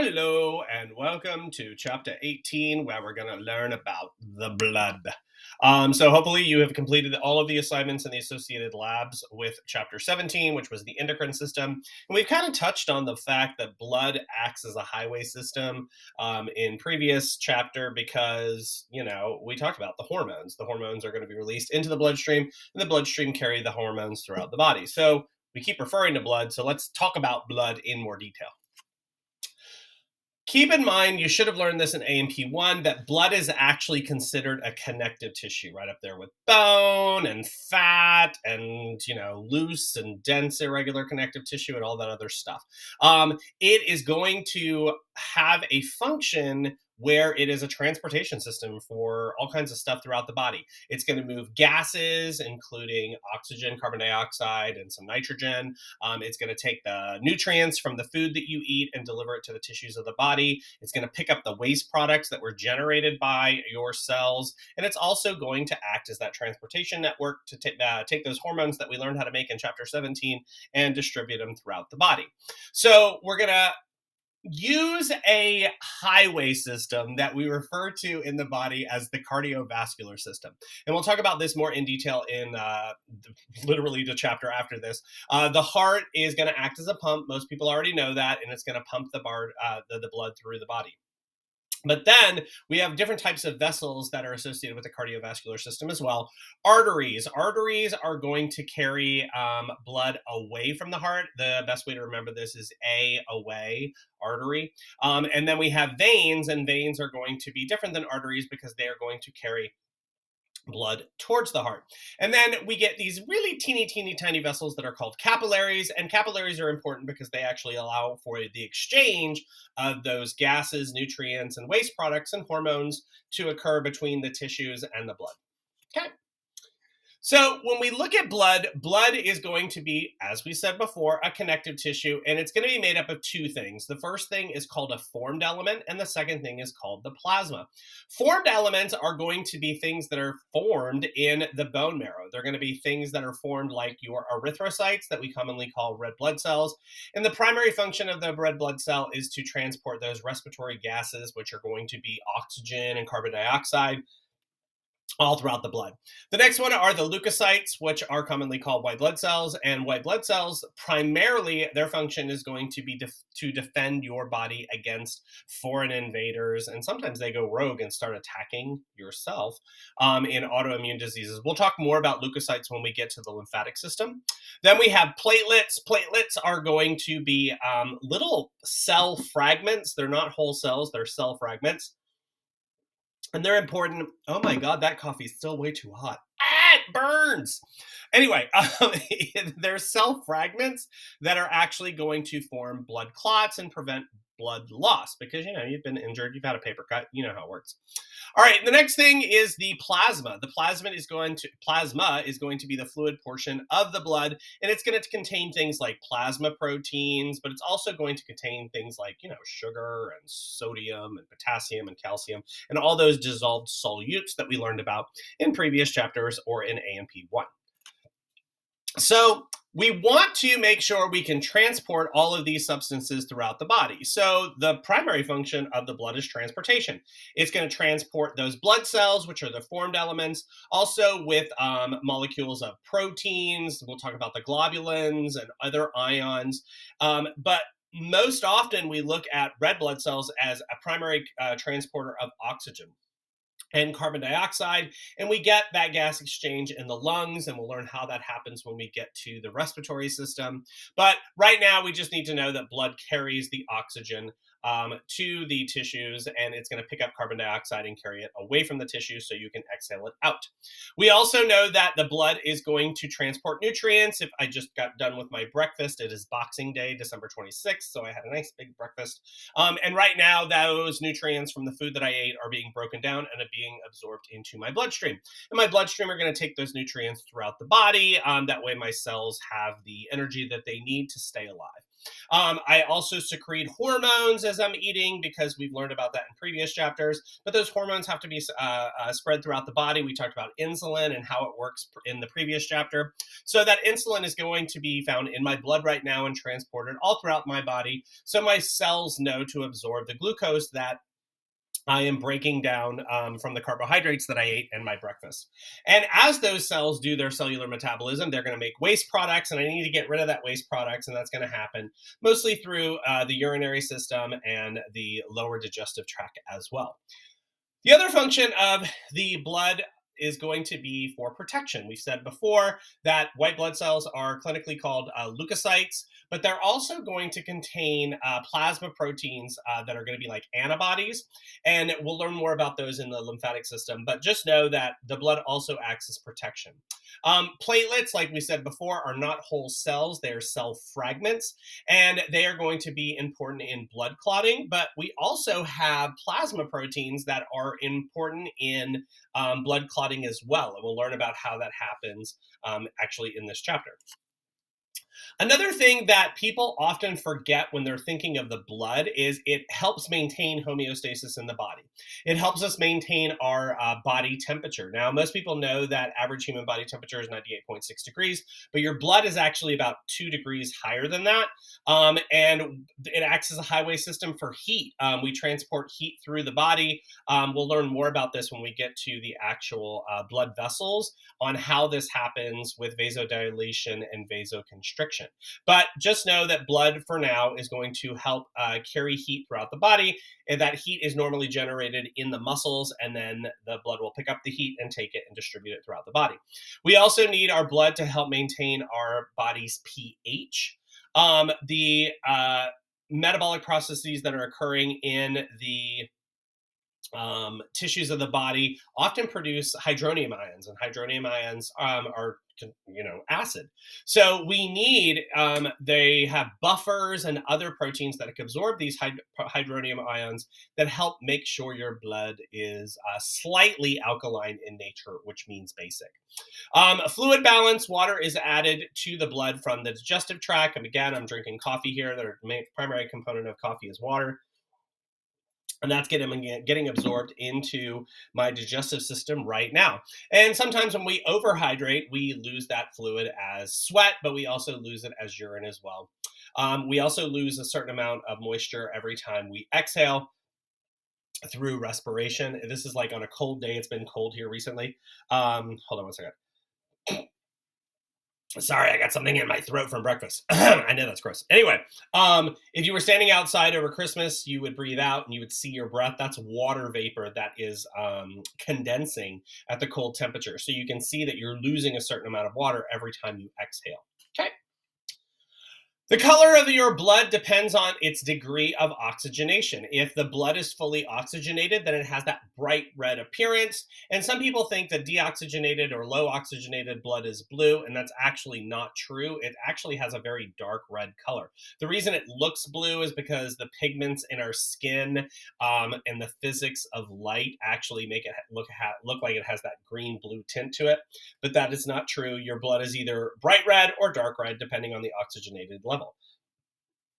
Hello, and welcome to chapter 18, where we're going to learn about the blood. So, hopefully, you have completed all of the assignments in the associated labs with chapter 17, which was the endocrine system. And we've kind of touched on the fact that blood acts as a highway system in previous chapter because, we talked about the hormones. The hormones are going to be released into the bloodstream, and the bloodstream carry the hormones throughout the body. So, we keep referring to blood, so let's talk about blood in more detail. Keep in mind, you should have learned this in A&P1, that blood is actually considered a connective tissue, right up there with bone and fat and, loose and dense irregular connective tissue and all that other stuff. It is going to have a function where it is a transportation system for all kinds of stuff throughout the body. It's going to move gases, including oxygen, carbon dioxide, and some nitrogen. It's going to take the nutrients from the food that you eat and deliver it to the tissues of the body. It's going to pick up the waste products that were generated by your cells. And it's also going to act as that transportation network to take those hormones that we learned how to make in chapter 17 and distribute them throughout the body. So we're going to use a highway system that we refer to in the body as the cardiovascular system. And we'll talk about this more in detail in literally the chapter after this. The heart is going to act as a pump. Most people already know that, and it's going to pump the blood through the body. But then we have different types of vessels that are associated with the cardiovascular system as well. Arteries are going to carry blood away from the heart. The best way to remember this is away, artery. And then we have veins, and veins are going to be different than arteries because they are going to carry blood towards the heart. And then we get these really teeny tiny vessels that are called capillaries, and capillaries are important because they actually allow for the exchange of those gases, nutrients, and waste products and hormones to occur between the tissues and the blood. Okay. So when we look at blood is going to be, as we said before, a connective tissue, and it's going to be made up of two things. The first thing is called a formed element, and the second thing is called the plasma. Formed elements are going to be things that are formed in the bone marrow. They're going to be things that are formed like your erythrocytes that we commonly call red blood cells. And the primary function of the red blood cell is to transport those respiratory gases, which are going to be oxygen and carbon dioxide, all throughout the blood. The next one are the leukocytes, which are commonly called white blood cells. And white blood cells, primarily, their function is going to be to defend your body against foreign invaders. And sometimes they go rogue and start attacking yourself in autoimmune diseases. We'll talk more about leukocytes when we get to the lymphatic system. Then we have platelets. Platelets are going to be little cell fragments. They're not whole cells, they're cell fragments. And they're important. Oh my God, that coffee is still way too hot. It burns. Anyway, there's cell fragments that are actually going to form blood clots and prevent blood loss because, you've been injured, you've had a paper cut, you know how it works. All right, the next thing is the plasma. The plasma is going to be the fluid portion of the blood, and it's going to contain things like plasma proteins, but it's also going to contain things like, sugar and sodium and potassium and calcium and all those dissolved solutes that we learned about in previous chapters or in A&P1. So we want to make sure we can transport all of these substances throughout the body. So the primary function of the blood is transportation. It's going to transport those blood cells, which are the formed elements, also with molecules of proteins. We'll talk about the globulins and other ions. But most often we look at red blood cells as a primary transporter of oxygen and carbon dioxide, and we get that gas exchange in the lungs, and we'll learn how that happens when we get to the respiratory system. But right now, we just need to know that blood carries the oxygen to the tissues, and it's going to pick up carbon dioxide and carry it away from the tissue so you can exhale it out. We also know that the blood is going to transport nutrients. If I just got done with my breakfast, it is Boxing Day, December 26th, so I had a nice big breakfast. And right now, those nutrients from the food that I ate are being broken down and are being absorbed into my bloodstream. And my bloodstream are going to take those nutrients throughout the body. That way, my cells have the energy that they need to stay alive. I also secrete hormones as I'm eating because we've learned about that in previous chapters. But those hormones have to be spread throughout the body. We talked about insulin and how it works in the previous chapter. So that insulin is going to be found in my blood right now and transported all throughout my body. So my cells know to absorb the glucose that I am breaking down from the carbohydrates that I ate in my breakfast. And as those cells do their cellular metabolism, they're going to make waste products, and I need to get rid of that waste products, and that's going to happen mostly through the urinary system and the lower digestive tract as well. The other function of the blood is going to be for protection. We said before that white blood cells are clinically called leukocytes, but they're also going to contain plasma proteins that are going to be like antibodies. And we'll learn more about those in the lymphatic system. But just know that the blood also acts as protection. Platelets, like we said before, are not whole cells, they're cell fragments, and they are going to be important in blood clotting. But we also have plasma proteins that are important in blood clotting as well. And we'll learn about how that happens actually in this chapter. Another thing that people often forget when they're thinking of the blood is it helps maintain homeostasis in the body. It helps us maintain our body temperature. Now, most people know that average human body temperature is 98.6 degrees, but your blood is actually about 2 degrees higher than that. And it acts as a highway system for heat. We transport heat through the body. We'll learn more about this when we get to the actual blood vessels on how this happens with vasodilation and vasoconstriction. But just know that blood for now is going to help carry heat throughout the body. And that heat is normally generated in the muscles, and then the blood will pick up the heat and take it and distribute it throughout the body. We also need our blood to help maintain our body's pH. The metabolic processes that are occurring in the tissues of the body often produce hydronium ions, and hydronium ions are acid. So we need they have buffers and other proteins that can absorb these hydronium ions that help make sure your blood is slightly alkaline in nature, which means basic. Fluid balance, water is added to the blood from the digestive tract. And again, I'm drinking coffee here. The primary component of coffee is water. And that's getting absorbed into my digestive system right now. And sometimes when we overhydrate, we lose that fluid as sweat, but we also lose it as urine as well. We also lose a certain amount of moisture every time we exhale through respiration. This is like on a cold day. It's been cold here recently. Hold on one second. Sorry, I got something in my throat from breakfast. I know that's gross. Anyway, if you were standing outside over Christmas, you would breathe out and you would see your breath. That's water vapor that is condensing at the cold temperature. So you can see that you're losing a certain amount of water every time you exhale. Okay. The color of your blood depends on its degree of oxygenation. If the blood is fully oxygenated, then it has that bright red appearance. And some people think that deoxygenated or low oxygenated blood is blue, and that's actually not true. It actually has a very dark red color. The reason it looks blue is because the pigments in our skin and the physics of light actually make it look like it has that green-blue tint to it. But that is not true. Your blood is either bright red or dark red, depending on the oxygenated level.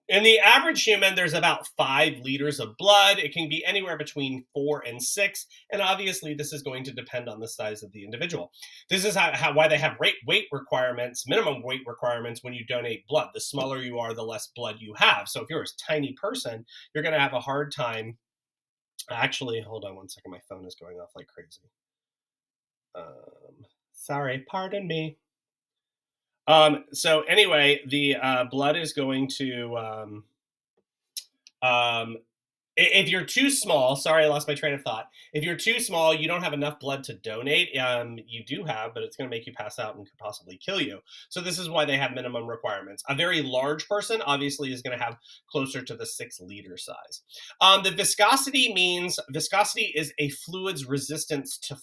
In the average human, there's about 5 liters of blood. It can be anywhere between 4 and 6. And obviously, this is going to depend on the size of the individual. This is why they have weight requirements, minimum weight requirements when you donate blood. The smaller you are, the less blood you have. So if you're a tiny person, you're going to have a hard time. Actually, hold on one second. My phone is going off like crazy. Sorry, pardon me. So anyway, the blood is going to, if you're too small, sorry, I lost my train of thought. If you're too small, you don't have enough blood to donate. You do have, but it's going to make you pass out and could possibly kill you. So this is why they have minimum requirements. A very large person obviously is going to have closer to the 6-liter size. The viscosity is a fluid's resistance to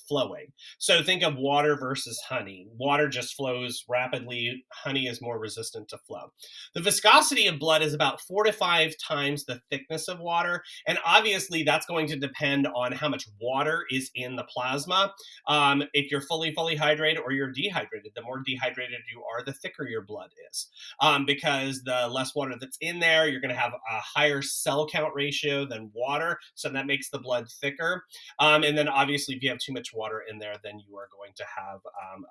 flowing. So think of water versus honey. Water just flows rapidly. Honey is more resistant to flow. The viscosity of blood is about 4 to 5 times the thickness thickness of water. And obviously, that's going to depend on how much water is in the plasma. If you're fully hydrated or you're dehydrated, the more dehydrated you are, the thicker your blood is. Because the less water that's in there, you're going to have a higher cell count ratio than water. So that makes the blood thicker. And then obviously, if you have too much water in there, then you are going to have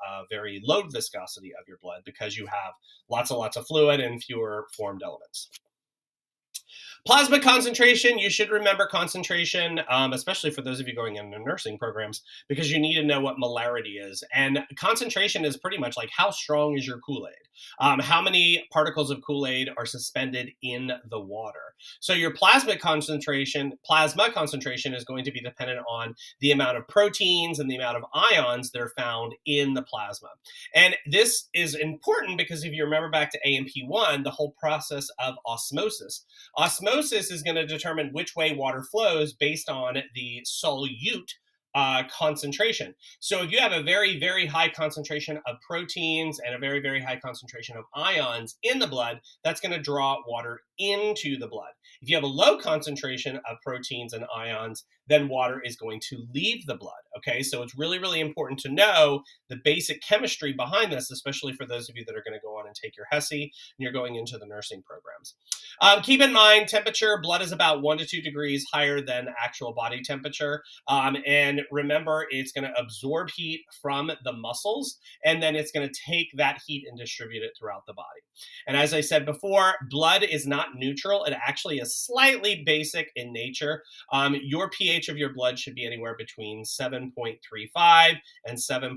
a very low viscosity of your blood because you have lots and lots of fluid and fewer formed elements. Plasma concentration, you should remember concentration, especially for those of you going into nursing programs, because you need to know what molarity is. And concentration is pretty much like how strong is your Kool-Aid? How many particles of Kool-Aid are suspended in the water? So your plasma concentration is going to be dependent on the amount of proteins and the amount of ions that are found in the plasma. And this is important because if you remember back to AMP1, the whole process of osmosis. Osmosis is going to determine which way water flows based on the solute concentration. So if you have a very, very high concentration of proteins and a very, very high concentration of ions in the blood, that's going to draw water into the blood. If you have a low concentration of proteins and ions, then water is going to leave the blood. Okay, so it's really, really important to know the basic chemistry behind this, especially for those of you that are going to go on and take your HESI and you're going into the nursing programs. Keep in mind, temperature, blood is about 1 to 2 degrees higher than actual body temperature. And remember, it's going to absorb heat from the muscles, and then it's going to take that heat and distribute it throughout the body. And as I said before, blood is not neutral. It actually is slightly basic in nature. Your pH of your blood should be anywhere between 7.35 and 7.45.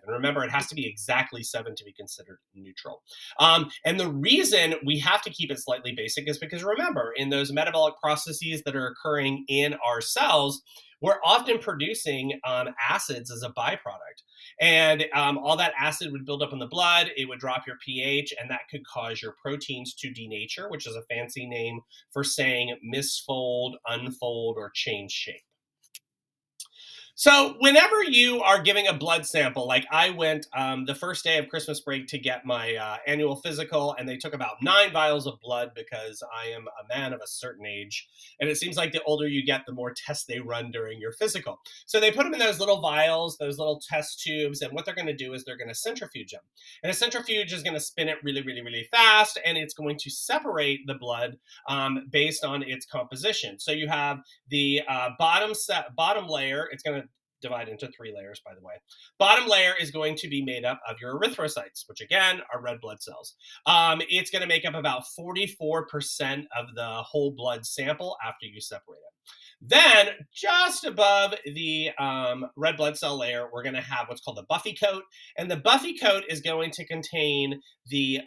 And remember, it has to be exactly 7 to be considered neutral. And the reason we have to keep it slightly basic is because remember, in those metabolic processes that are occurring in our cells, we're often producing acids as a byproduct. And all that acid would build up in the blood, it would drop your pH, and that could cause your proteins to denature, which is a fancy name for saying misfold, unfold, or change shape. So whenever you are giving a blood sample, like I went the first day of Christmas break to get my annual physical, and they took about 9 vials of blood because I am a man of a certain age. And it seems like the older you get, the more tests they run during your physical. So they put them in those little vials, those little test tubes, and what they're going to do is they're going to centrifuge them. And a centrifuge is going to spin it really, really, really fast, and it's going to separate the blood based on its composition. So you have the bottom layer. It's going to divide into 3 layers, by the way. Bottom layer is going to be made up of your erythrocytes, which again are red blood cells. It's going to make up about 44% of the whole blood sample after you separate it. Then, just above the red blood cell layer, we're going to have what's called the buffy coat. And the buffy coat is going to contain the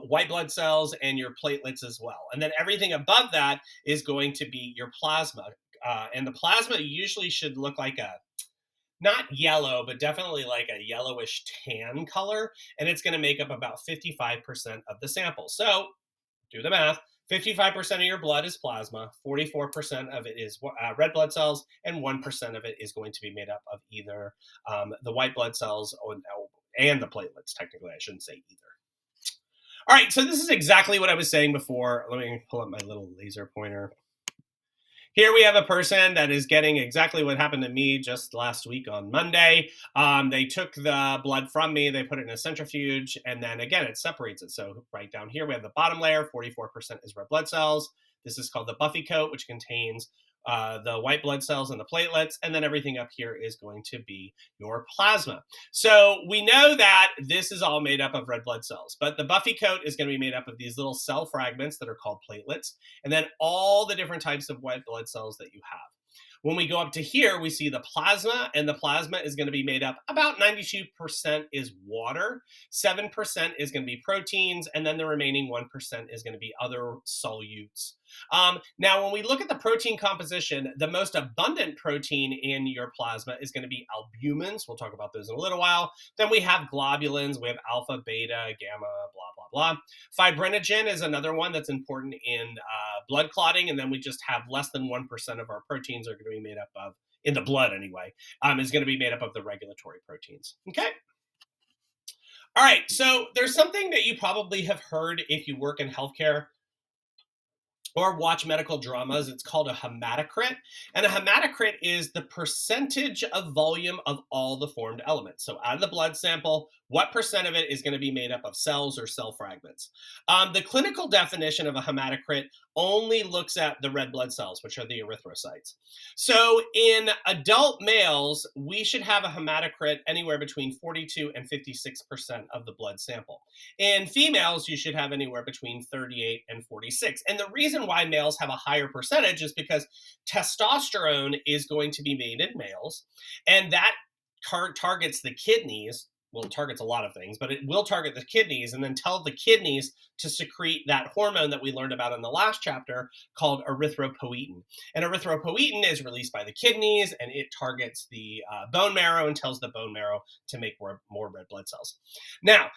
white blood cells and your platelets as well. And then everything above that is going to be your plasma. And the plasma usually should look like not yellow, but definitely like a yellowish tan color. And it's going to make up about 55% of the sample. So do the math. 55% of your blood is plasma, 44% of it is red blood cells, and 1% of it is going to be made up of either the white blood cells and the platelets. Technically, I shouldn't say either. All right, so this is exactly what I was saying before. Let me pull up my little laser pointer. Here we have a person that is getting exactly what happened to me just last week on Monday. They took the blood from me, they put it in a centrifuge, and then again, it separates it. So right down here, we have the bottom layer, 44% is red blood cells. This is called the buffy coat, which contains the white blood cells and the platelets, and then everything up here is going to be your plasma. So we know that this is all made up of red blood cells, but the buffy coat is going to be made up of these little cell fragments that are called platelets, and then all the different types of white blood cells that you have. When we go up to here, we see the plasma, and the plasma is going to be made up about 92% is water, 7% is going to be proteins, and then the remaining 1% is going to be other solutes. Now, when we look at the protein composition, the most abundant protein in your plasma is going to be albumins. We'll talk about those in a little while. Then we have globulins. We have alpha, beta, gamma, blah, blah, blah. Fibrinogen is another one that's important in blood clotting. And then we just have less than 1% of our proteins are going to be made up of, in the blood anyway, is going to be made up of the regulatory proteins. Okay. All right. So there's something that you probably have heard if you work in healthcare. or watch medical dramas, it's called a hematocrit. And a hematocrit is the percentage of volume of all the formed elements. So out of the blood sample, what percent of it is going to be made up of cells or cell fragments? The clinical definition of a hematocrit only looks at the red blood cells, which are the erythrocytes. So in adult males, we should have a hematocrit anywhere between 42 and 56% of the blood sample. In females, you should have anywhere between 38 and 46. And the reason why males have a higher percentage is because testosterone is going to be made in males, and that targets the kidneys. Well, it targets a lot of things, but it will target the kidneys and then tell the kidneys to secrete that hormone that we learned about in the last chapter called erythropoietin. And erythropoietin is released by the kidneys and it targets the bone marrow and tells the bone marrow to make more red blood cells. Now,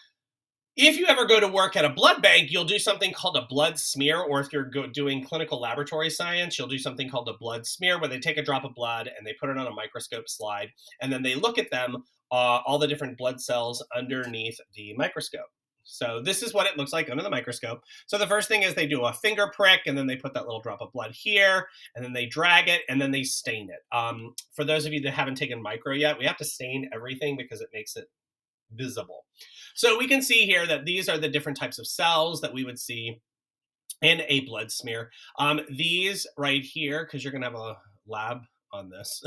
if you ever go to work at a blood bank, you'll do something called a blood smear, or if you're doing clinical laboratory science, you'll do something called a blood smear, where they take a drop of blood and they put it on a microscope slide, and then they look at them, all the different blood cells underneath the microscope. So this is what it looks like under the microscope. So the first thing is they do a finger prick, and then they put that little drop of blood here, and then they drag it, and then they stain it. For those of you that haven't taken micro yet, we have to stain everything because it makes it visible. So we can see here that these are the different types of cells that we would see in a blood smear. These right here, because you're going to have a lab on this,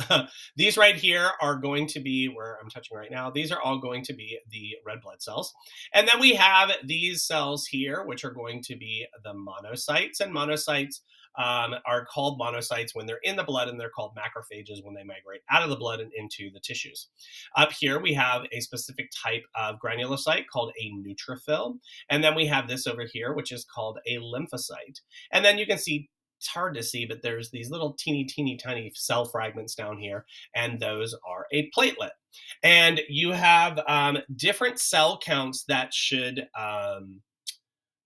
these right here are going to be where I'm touching right now. These are all going to be the red blood cells. And then we have these cells here, which are going to be the monocytes. And monocytes are called monocytes when they're in the blood, and they're called macrophages when they migrate out of the blood and into the tissues. Up here, we have a specific type of granulocyte called a neutrophil. And then we have this over here, which is called a lymphocyte. And then you can see, it's hard to see, but there's these little teeny tiny cell fragments down here, and those are a platelet. And you have different cell counts that should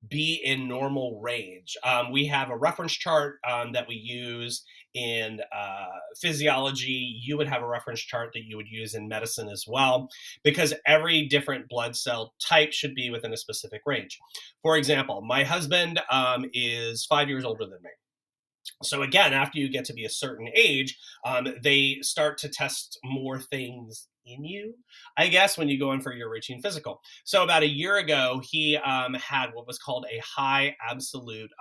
be in normal range. We have a reference chart that we use in physiology. You would have a reference chart that you would use in medicine as well, because every different blood cell type should be within a specific range. For example, my husband is 5 years older than me. So again, after you get to be a certain age, they start to test more things in you, I guess, when you go in for your routine physical. So about a year ago, he had what was called a high absolute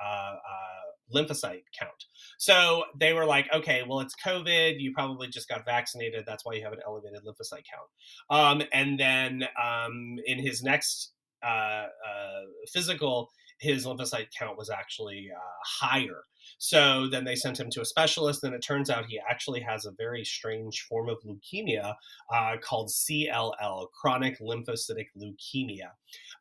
lymphocyte count. So they were like, okay, well, it's COVID. You probably just got vaccinated. That's why you have an elevated lymphocyte count. And then in his next physical, his lymphocyte count was actually higher. So then they sent him to a specialist, and it turns out he actually has a very strange form of leukemia called CLL, chronic lymphocytic leukemia.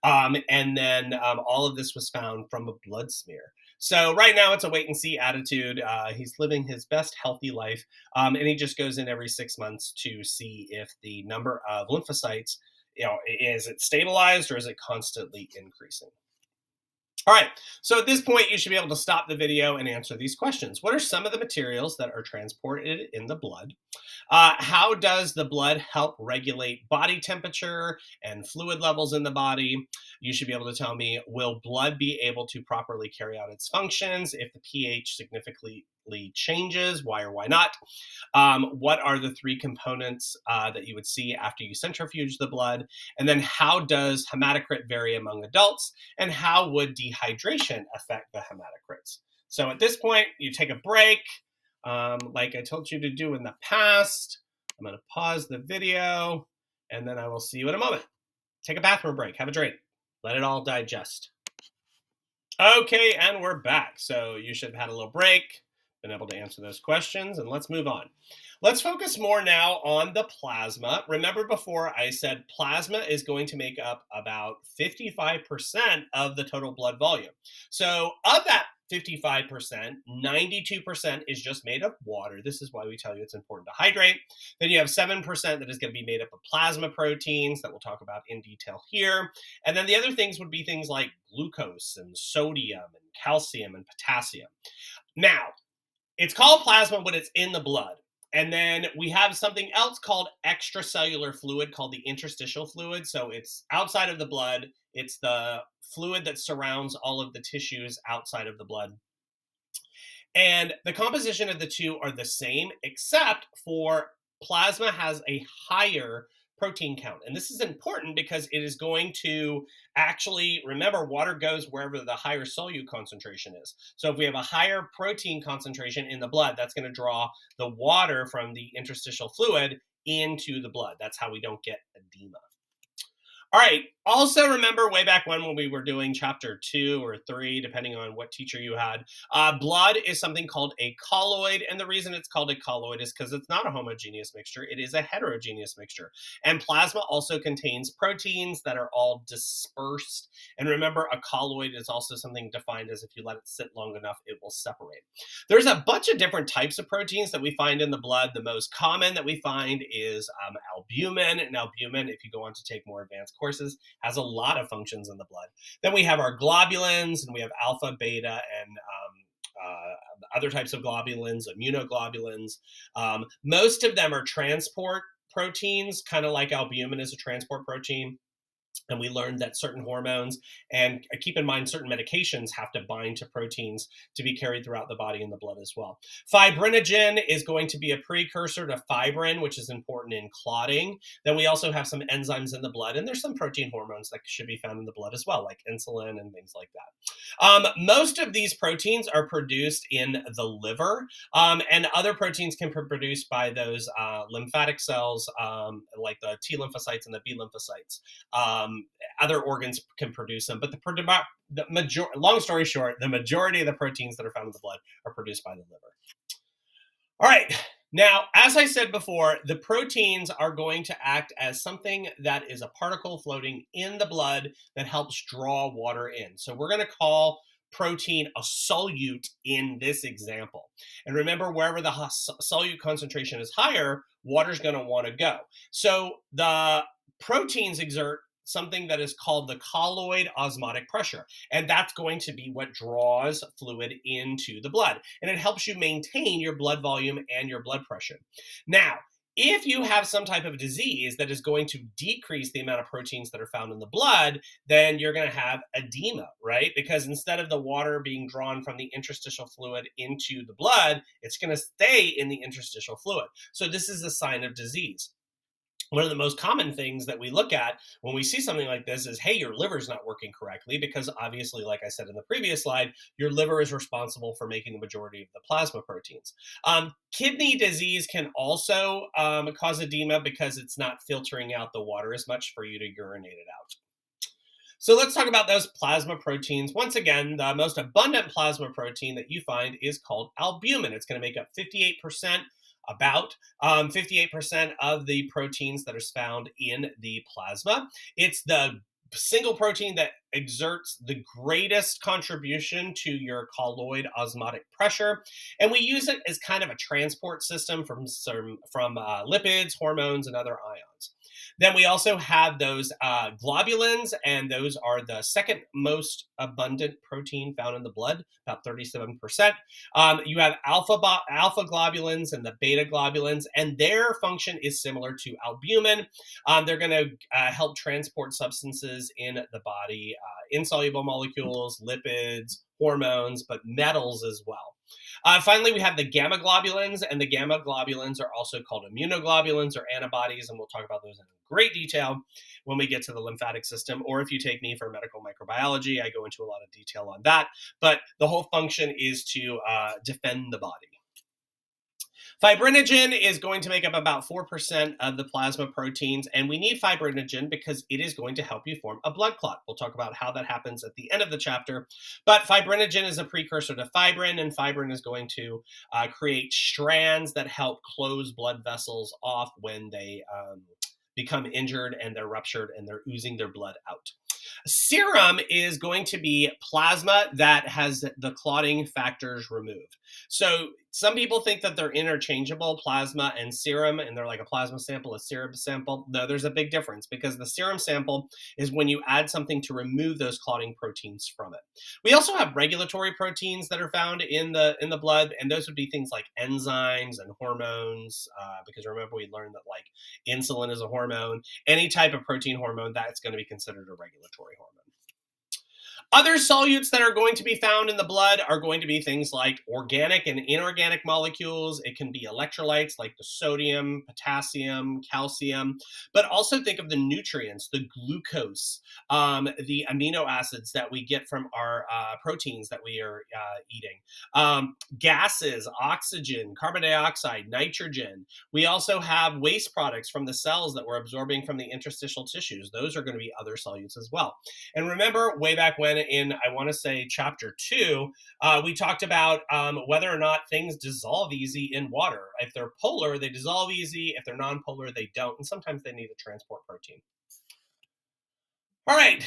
And then all of this was found from a blood smear. So right now it's a wait and see attitude. He's living his best healthy life, and he just goes in every 6 months to see if the number of lymphocytes, is it stabilized or is it constantly increasing? All right, so at this point, you should be able to stop the video and answer these questions. What are some of the materials that are transported in the blood? How does the blood help regulate body temperature and fluid levels in the body? You should be able to tell me, will blood be able to properly carry out its functions if the pH significantly changes? Why or why not? What are the three components that you would see after you centrifuge the blood? And then how does hematocrit vary among adults? And how would dehydration affect the hematocrits? So at this point, you take a break, like I told you to do in the past. I'm going to pause the video, and then I will see you in a moment. Take a bathroom break, have a drink, let it all digest. Okay, and we're back. So you should have had a little break, been able to answer those questions, and let's move on. Let's focus more now on the plasma. Remember before I said plasma is going to make up about 55% of the total blood volume. So of that 55%, 92% is just made of water. This is why we tell you it's important to hydrate. Then you have 7% that is going to be made up of plasma proteins that we'll talk about in detail here. And then the other things would be things like glucose and sodium and calcium and potassium. Now, it's called plasma when it's in the blood. And then we have something else called extracellular fluid, called the interstitial fluid. So it's outside of the blood. It's the fluid that surrounds all of the tissues outside of the blood. And the composition of the two are the same, except for plasma has a higher protein count. And this is important because it is going to actually, remember, water goes wherever the higher solute concentration is. So if we have a higher protein concentration in the blood, that's going to draw the water from the interstitial fluid into the blood. That's how we don't get edema. All right. Also, remember way back when we were doing chapter 2 or 3, depending on what teacher you had, blood is something called a colloid. And the reason it's called a colloid is because it's not a homogeneous mixture, it is a heterogeneous mixture. And plasma also contains proteins that are all dispersed. And remember, a colloid is also something defined as if you let it sit long enough, it will separate. There's a bunch of different types of proteins that we find in the blood. The most common that we find is albumin. And albumin, if you go on to take more advanced courses, has a lot of functions in the blood. Then we have our globulins, and we have alpha, beta, and other types of globulins, immunoglobulins. Most of them are transport proteins, kind of like albumin is a transport protein. And we learned that certain hormones, and keep in mind, certain medications have to bind to proteins to be carried throughout the body and the blood as well. Fibrinogen is going to be a precursor to fibrin, which is important in clotting. Then we also have some enzymes in the blood, and there's some protein hormones that should be found in the blood as well, like insulin and things like that. Most of these proteins are produced in the liver, and other proteins can be produced by those lymphatic cells, like the T lymphocytes and the B lymphocytes. Other organs can produce them, but long story short, the majority of the proteins that are found in the blood are produced by the liver. All right. Now, as I said before, the proteins are going to act as something that is a particle floating in the blood that helps draw water in. So we're going to call protein a solute in this example. And remember, wherever the solute concentration is higher, water's going to want to go. So the proteins exert something that is called the colloid osmotic pressure. And that's going to be what draws fluid into the blood. And it helps you maintain your blood volume and your blood pressure. Now, if you have some type of disease that is going to decrease the amount of proteins that are found in the blood, then you're going to have edema, right? Because instead of the water being drawn from the interstitial fluid into the blood, it's going to stay in the interstitial fluid. So this is a sign of disease. One of the most common things that we look at when we see something like this is, hey, your liver's not working correctly, because obviously, like I said in the previous slide, your liver is responsible for making the majority of the plasma proteins. Kidney disease can also cause edema because it's not filtering out the water as much for you to urinate it out. So let's talk about those plasma proteins. Once again, the most abundant plasma protein that you find is called albumin. It's going to make up 58%. About 58% of the proteins that are found in the plasma. It's the single protein that exerts the greatest contribution to your colloid osmotic pressure, and we use it as kind of a transport system from lipids, hormones, and other ions. Then we also have those globulins, and those are the second most abundant protein found in the blood, about 37%. You have alpha globulins and the beta globulins, and their function is similar to albumin. They're going to help transport substances in the body, insoluble molecules, lipids, hormones, but metals as well. Finally, we have the gamma globulins, and the gamma globulins are also called immunoglobulins or antibodies, and we'll talk about those in great detail when we get to the lymphatic system, or if you take me for medical microbiology, I go into a lot of detail on that, but the whole function is to defend the body. Fibrinogen is going to make up about 4% of the plasma proteins, and we need fibrinogen because it is going to help you form a blood clot. We'll talk about how that happens at the end of the chapter, but fibrinogen is a precursor to fibrin, and fibrin is going to create strands that help close blood vessels off when they become injured and they're ruptured and they're oozing their blood out. Serum is going to be plasma that has the clotting factors removed. So some people think that they're interchangeable, plasma and serum, and they're like a plasma sample, a serum sample. No, there's a big difference, because the serum sample is when you add something to remove those clotting proteins from it. We also have regulatory proteins that are found in the blood, and those would be things like enzymes and hormones, because remember we learned that like insulin is a hormone. Any type of protein hormone, that's going to be considered a regulatory hormone. Other solutes that are going to be found in the blood are going to be things like organic and inorganic molecules. It can be electrolytes like the sodium, potassium, calcium, but also think of the nutrients, the glucose, the amino acids that we get from our proteins that we are eating, gases, oxygen, carbon dioxide, nitrogen. We also have waste products from the cells that we're absorbing from the interstitial tissues. Those are going to be other solutes as well. And remember, way back when in, I want to say, chapter 2, we talked about whether or not things dissolve easy in water. If they're polar, they dissolve easy. If they're non-polar, they don't. And sometimes they need to transport protein. All right,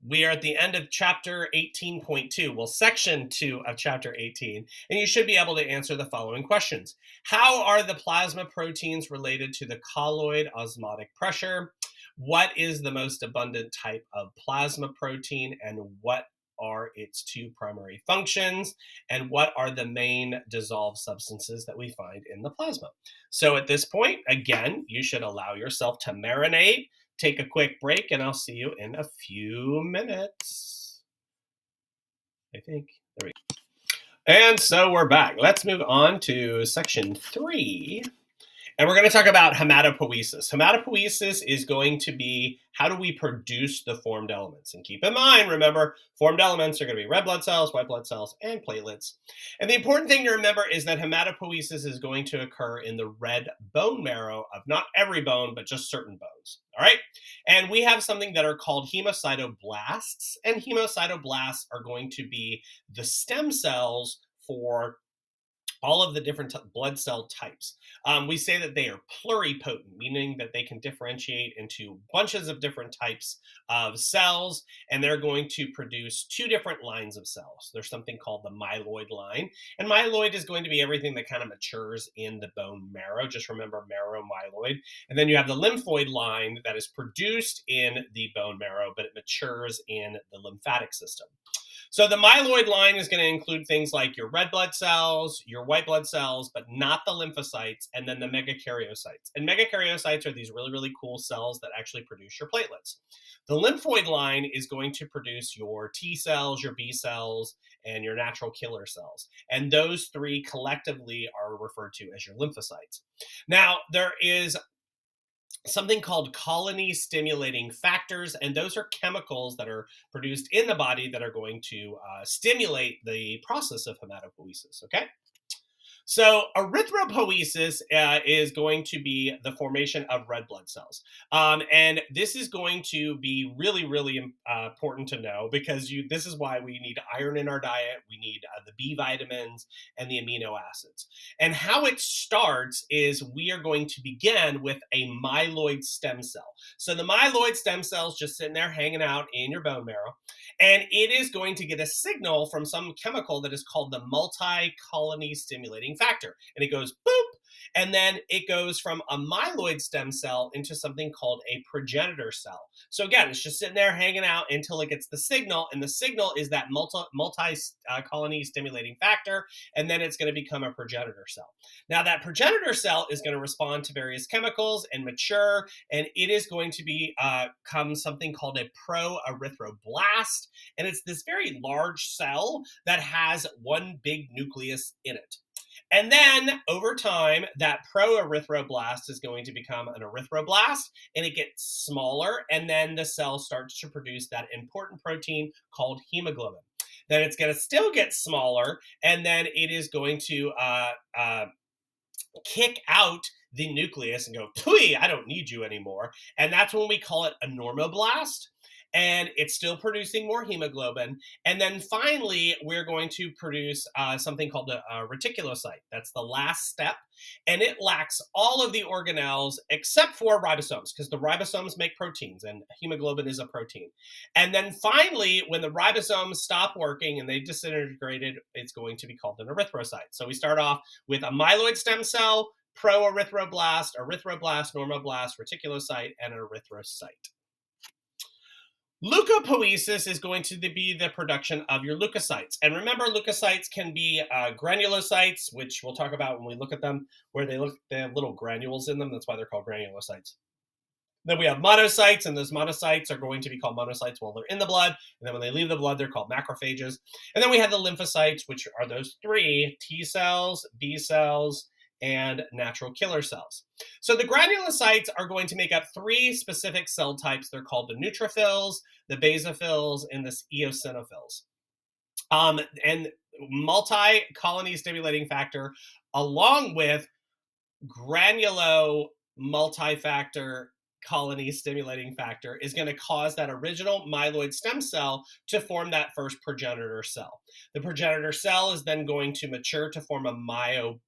we are at the end of chapter 18.2, well, section 2 of chapter 18, and you should be able to answer the following questions. How are the plasma proteins related to the colloid osmotic pressure? What is the most abundant type of plasma protein, and what are its two primary functions? And what are the main dissolved substances that we find in the plasma? So at this point, again, you should allow yourself to marinate, take a quick break, and I'll see you in a few minutes. I think. There we go. And so we're back. Let's move on to section 3. And we're going to talk about hematopoiesis. Hematopoiesis is going to be how do we produce the formed elements? And keep in mind, remember, formed elements are going to be red blood cells, white blood cells, and platelets. And the important thing to remember is that hematopoiesis is going to occur in the red bone marrow of not every bone, but just certain bones. All right? And we have something that are called hemocytoblasts. And hemocytoblasts are going to be the stem cells for all of the different blood cell types. We say that they are pluripotent, meaning that they can differentiate into bunches of different types of cells, and they're going to produce two different lines of cells. There's something called the myeloid line, and myeloid is going to be everything that kind of matures in the bone marrow. Just remember marrow, myeloid. And then you have the lymphoid line that is produced in the bone marrow, but it matures in the lymphatic system. So the myeloid line is going to include things like your red blood cells, your white blood cells, but not the lymphocytes, and then the megakaryocytes. And megakaryocytes are these really, really cool cells that actually produce your platelets. The lymphoid line is going to produce your T cells, your B cells, and your natural killer cells. And those three collectively are referred to as your lymphocytes. Now, there is something called colony stimulating factors, and those are chemicals that are produced in the body that are going to stimulate the process of hematopoiesis. Okay. So erythropoiesis is going to be the formation of red blood cells. And this is going to be really, really important to know because this is why we need iron in our diet. We need the B vitamins and the amino acids. And how it starts is we are going to begin with a myeloid stem cell. So the myeloid stem cells just sitting there hanging out in your bone marrow. And it is going to get a signal from some chemical that is called the multi-colony stimulating factor. And it goes boop. And then it goes from a myeloid stem cell into something called a progenitor cell. So again, it's just sitting there hanging out until it gets the signal. And the signal is that multi-colony stimulating factor. And then it's going to become a progenitor cell. Now that progenitor cell is going to respond to various chemicals and mature. And it is going to become something called a pro-erythroblast. And it's this very large cell that has one big nucleus in it. And then over time, that pro-erythroblast is going to become an erythroblast, and it gets smaller, and then the cell starts to produce that important protein called hemoglobin. Then it's going to still get smaller, and then it is going to kick out the nucleus and go, "Pooey, I don't need you anymore." And that's when we call it a normoblast. And it's still producing more hemoglobin. And then finally, we're going to produce something called a reticulocyte. That's the last step. And it lacks all of the organelles except for ribosomes, because the ribosomes make proteins, and hemoglobin is a protein. And then finally, when the ribosomes stop working and they disintegrated, it's going to be called an erythrocyte. So we start off with a myeloid stem cell, pro-erythroblast, erythroblast, normoblast, reticulocyte, and an erythrocyte. Leukopoiesis is going to be the production of your leukocytes. And remember, leukocytes can be granulocytes, which we'll talk about when we look at them, where they have little granules in them. That's why they're called granulocytes. Then we have monocytes, and those monocytes are going to be called monocytes while they're in the blood. And then when they leave the blood, they're called macrophages. And then we have the lymphocytes, which are those three: T cells, B cells, and natural killer cells. So the granulocytes are going to make up three specific cell types. They're called the neutrophils, the basophils, and the eosinophils. And multi-colony stimulating factor, along with granulo multi-factor colony stimulating factor, is going to cause that original myeloid stem cell to form that first progenitor cell. The progenitor cell is then going to mature to form a myeloblast,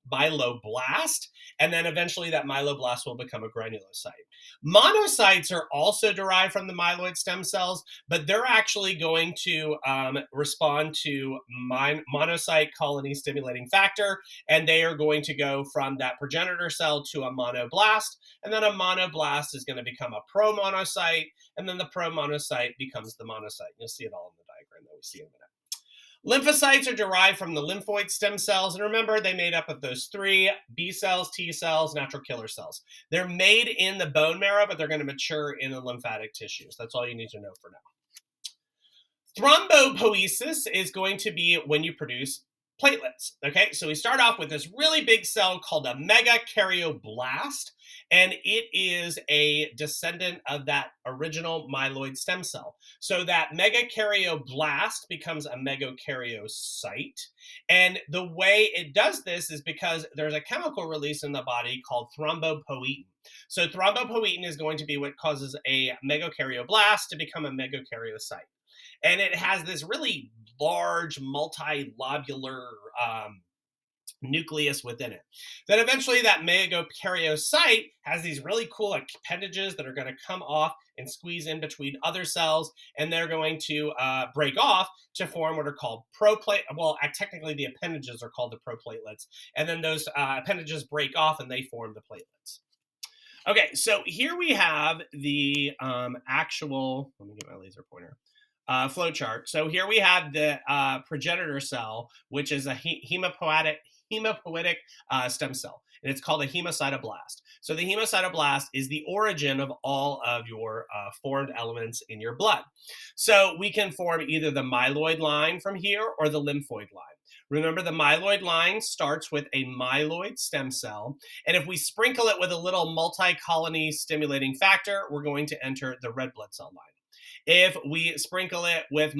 and then eventually that myeloblast will become a granulocyte. Monocytes are also derived from the myeloid stem cells, but they're actually going to respond to monocyte colony stimulating factor, and they are going to go from that progenitor cell to a monoblast, and then a monoblast is going to become a promonocyte, and then the promonocyte becomes the monocyte. You'll see it all in the diagram that we see in a minute. Lymphocytes are derived from the lymphoid stem cells, and remember, they made up of those three: B cells, T cells, natural killer cells. They're made in the bone marrow, but they're going to mature in the lymphatic tissues. That's all you need to know for now. Thrombopoiesis is going to be when you produce platelets. Okay, so we start off with this really big cell called a megakaryoblast, and it is a descendant of that original myeloid stem cell. So that megakaryoblast becomes a megakaryocyte, and the way it does this is because there's a chemical release in the body called thrombopoietin. So thrombopoietin is going to be what causes a megakaryoblast to become a megakaryocyte. And it has this really large multilobular nucleus within it. Then eventually that megakaryocyte has these really cool appendages that are going to come off and squeeze in between other cells, and they're going to break off to form what are called technically the appendages are called the proplatelets, and then those appendages break off and they form the platelets. Okay, so here we have the actual, let me get my laser pointer, flow chart. So here we have the progenitor cell, which is a hematopoietic stem cell, and it's called a hemocytoblast. So the hemocytoblast is the origin of all of your formed elements in your blood. So we can form either the myeloid line from here or the lymphoid line. Remember, the myeloid line starts with a myeloid stem cell, and if we sprinkle it with a little multi-colony stimulating factor, we're going to enter the red blood cell line. If we sprinkle it with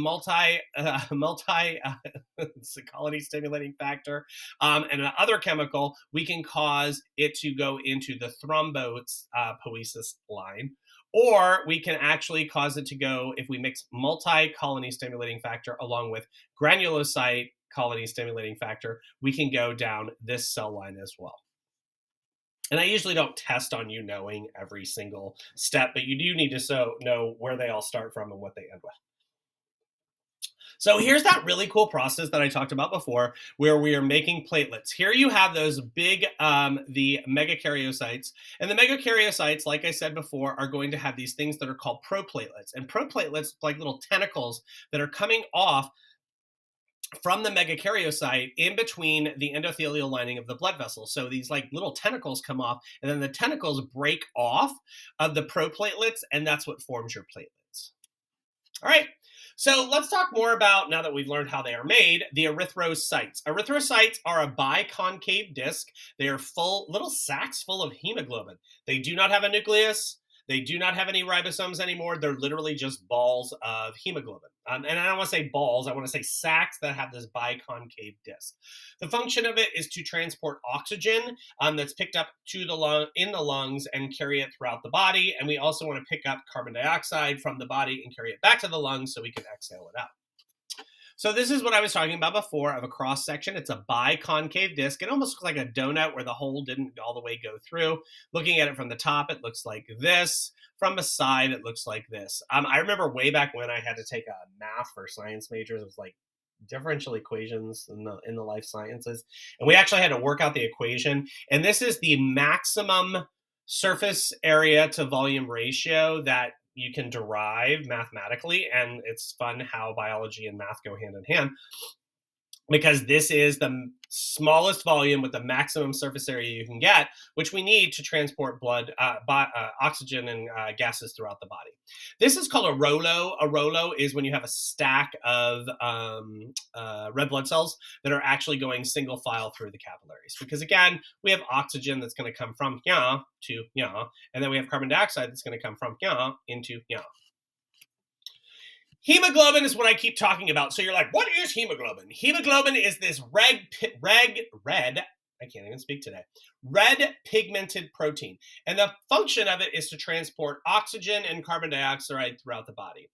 colony stimulating factor and another chemical, we can cause it to go into the thrombopoiesis line. Or we can actually cause it to go, if we mix multi-colony stimulating factor along with granulocyte colony stimulating factor, we can go down this cell line as well. And I usually don't test on you knowing every single step, but you do need to know where they all start from and what they end with. So here's that really cool process that I talked about before, where we are making platelets. Here you have those big, the megakaryocytes. And the megakaryocytes, like I said before, are going to have these things that are called proplatelets. And proplatelets, like little tentacles that are coming off from the megakaryocyte in between the endothelial lining of the blood vessel. So these like little tentacles come off, and then the tentacles break off of the proplatelets, and that's what forms your platelets. All right, so let's talk more about, now that we've learned how they are made, the erythrocytes. Erythrocytes are a biconcave disc. They are little sacs full of hemoglobin. They do not have a nucleus. They do not have any ribosomes anymore. They're literally just balls of hemoglobin. And I don't want to say balls. I want to say sacs that have this biconcave disc. The function of it is to transport oxygen that's picked up in the lungs and carry it throughout the body. And we also want to pick up carbon dioxide from the body and carry it back to the lungs so we can exhale it out. So this is what I was talking about before of a cross section. It's a biconcave disc. It almost looks like a donut where the hole didn't all the way go through. Looking at it from the top, it looks like this. From the side, it looks like this. I remember way back when I had to take a math for science majors. It was like differential equations in the life sciences. And we actually had to work out the equation. And this is the maximum surface area to volume ratio that you can derive mathematically, and it's fun how biology and math go hand in hand. because this is the smallest volume with the maximum surface area you can get, which we need to transport blood, oxygen, and gases throughout the body. This is called a rolo. A rolo is when you have a stack of red blood cells that are actually going single file through the capillaries. Because again, we have oxygen that's going to come from here to here, and then we have carbon dioxide that's going to come from here into here. Hemoglobin is what I keep talking about. So you're like, what is hemoglobin? Hemoglobin is this red, I can't even speak today, red pigmented protein. And the function of it is to transport oxygen and carbon dioxide throughout the body.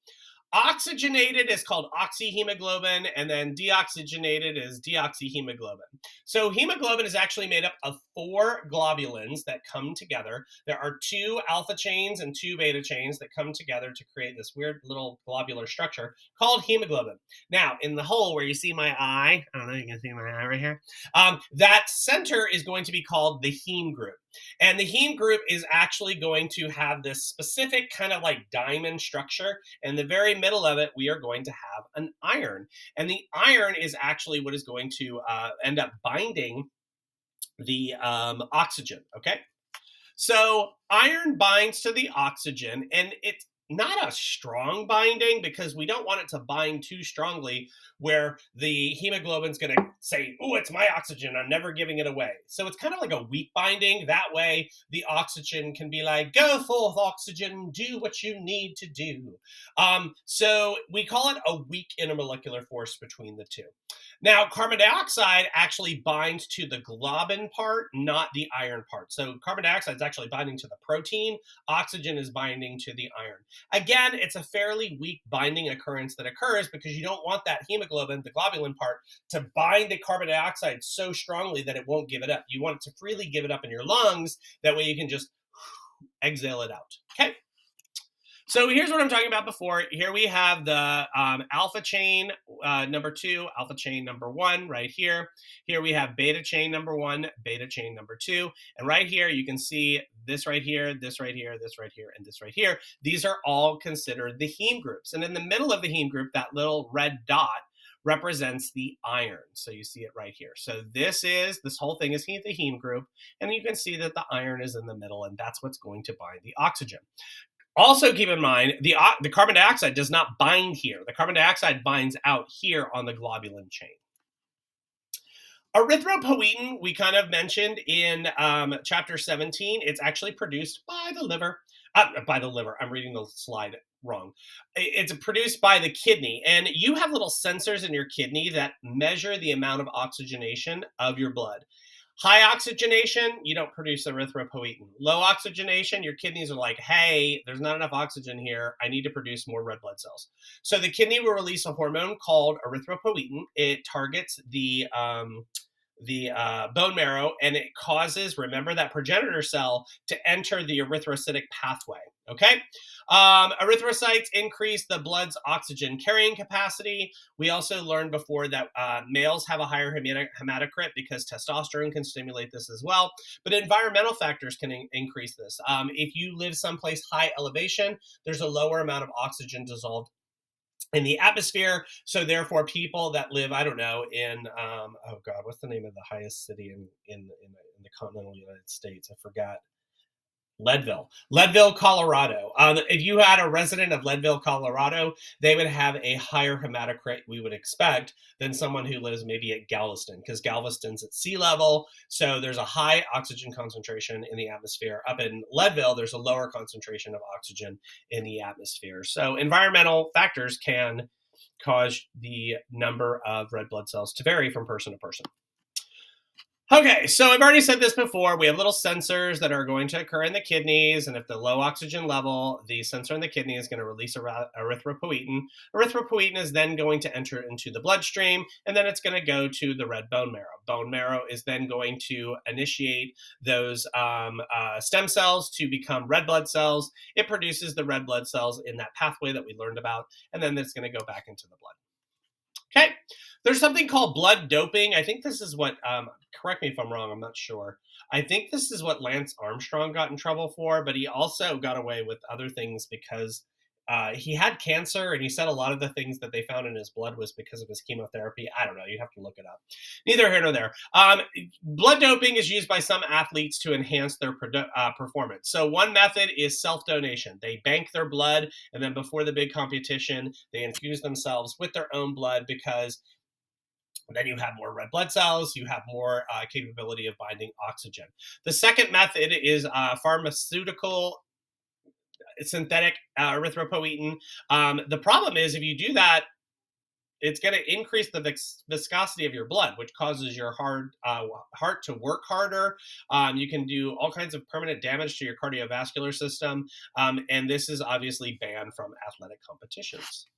Oxygenated is called oxyhemoglobin, and then deoxygenated is deoxyhemoglobin. So hemoglobin is actually made up of 4 globulins that come together. There are 2 alpha chains and 2 beta chains that come together to create this weird little globular structure called hemoglobin. Now, in the hole where you see my eye, I don't know, you can see my eye right here, that center is going to be called the heme group. And the heme group is actually going to have this specific kind of like diamond structure. In the very middle of it, we are going to have an iron. And the iron is actually what is going to end up binding the oxygen, okay? So iron binds to the oxygen, and it's not a strong binding because we don't want it to bind too strongly where the hemoglobin's going to say, oh, it's my oxygen, I'm never giving it away. So it's kind of like a weak binding. That way the oxygen can be like, go forth, oxygen, do what you need to do. So we call it a weak intermolecular force between the two. Now, carbon dioxide actually binds to the globin part, not the iron part. So carbon dioxide is actually binding to the protein. Oxygen is binding to the iron. Again, it's a fairly weak binding occurrence that occurs because you don't want that hemoglobin, the globulin part, to bind the carbon dioxide so strongly that it won't give it up. You want it to freely give it up in your lungs. That way you can just exhale it out. Okay. So here's what I'm talking about before. Here we have the alpha chain number 2, alpha chain number 1 right here. Here we have beta chain number 1, beta chain number 2. And right here, you can see this right here, this right here, this right here, and this right here. These are all considered the heme groups. And in the middle of the heme group, that little red dot represents the iron. So you see it right here. So this whole thing is the heme group. And you can see that the iron is in the middle, and that's what's going to bind the oxygen. Also keep in mind, the carbon dioxide does not bind here. The carbon dioxide binds out here on the globulin chain. Erythropoietin, we kind of mentioned in chapter 17. It's actually produced by the liver. I'm reading the slide wrong. It's produced by the kidney. And you have little sensors in your kidney that measure the amount of oxygenation of your blood. High oxygenation, you don't produce erythropoietin. Low oxygenation, your kidneys are like, hey, there's not enough oxygen here. I need to produce more red blood cells. So the kidney will release a hormone called erythropoietin. It targets the bone marrow, and it causes, remember, that progenitor cell to enter the erythrocytic pathway, okay? Erythrocytes increase the blood's oxygen carrying capacity. We also learned before that males have a higher hematocrit because testosterone can stimulate this as well, but environmental factors can increase this. If you live someplace high elevation, there's a lower amount of oxygen dissolved in the atmosphere. So therefore people that live, I don't know, in, oh God, what's the name of the highest city in the continental United States? I forgot. Leadville, Colorado. If you had a resident of Leadville, Colorado, they would have a higher hematocrit, we would expect, than someone who lives maybe at Galveston, because Galveston's at sea level, so there's a high oxygen concentration in the atmosphere. Up in Leadville, there's a lower concentration of oxygen in the atmosphere. So environmental factors can cause the number of red blood cells to vary from person to person. Okay, so I've already said this before. We have little sensors that are going to occur in the kidneys, and if the low oxygen level, the sensor in the kidney is going to release erythropoietin. Erythropoietin is then going to enter into the bloodstream, and then it's going to go to the red bone marrow. Bone marrow is then going to initiate those stem cells to become red blood cells. It produces the red blood cells in that pathway that we learned about, and then it's going to go back into the blood. Okay, there's something called blood doping. I think this is what, correct me if I'm wrong, I'm not sure. I think this is what Lance Armstrong got in trouble for, but he also got away with other things because he had cancer, and he said a lot of the things that they found in his blood was because of his chemotherapy. I don't know. You have to look it up. Neither here nor there. Blood doping is used by some athletes to enhance their performance. So one method is self-donation. They bank their blood, and then before the big competition, they infuse themselves with their own blood, because then you have more red blood cells, you have more capability of binding oxygen. The second method is pharmaceutical synthetic erythropoietin. The problem is, if you do that, it's going to increase the viscosity of your blood, which causes your heart to work harder. You can do all kinds of permanent damage to your cardiovascular system. And this is obviously banned from athletic competitions.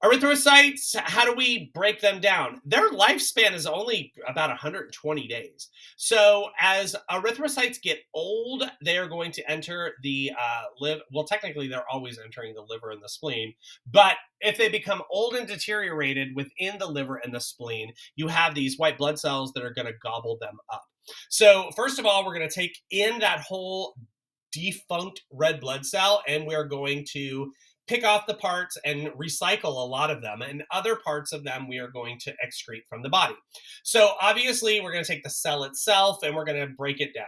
Erythrocytes, how do we break them down? Their lifespan is only about 120 days. So as erythrocytes get old, they are going to enter the liver. Well, technically, they're always entering the liver and the spleen. But if they become old and deteriorated within the liver and the spleen, you have these white blood cells that are going to gobble them up. So first of all, we're going to take in that whole defunct red blood cell, and we're going to pick off the parts and recycle a lot of them, and other parts of them we are going to excrete from the body. So obviously we're going to take the cell itself and we're going to break it down.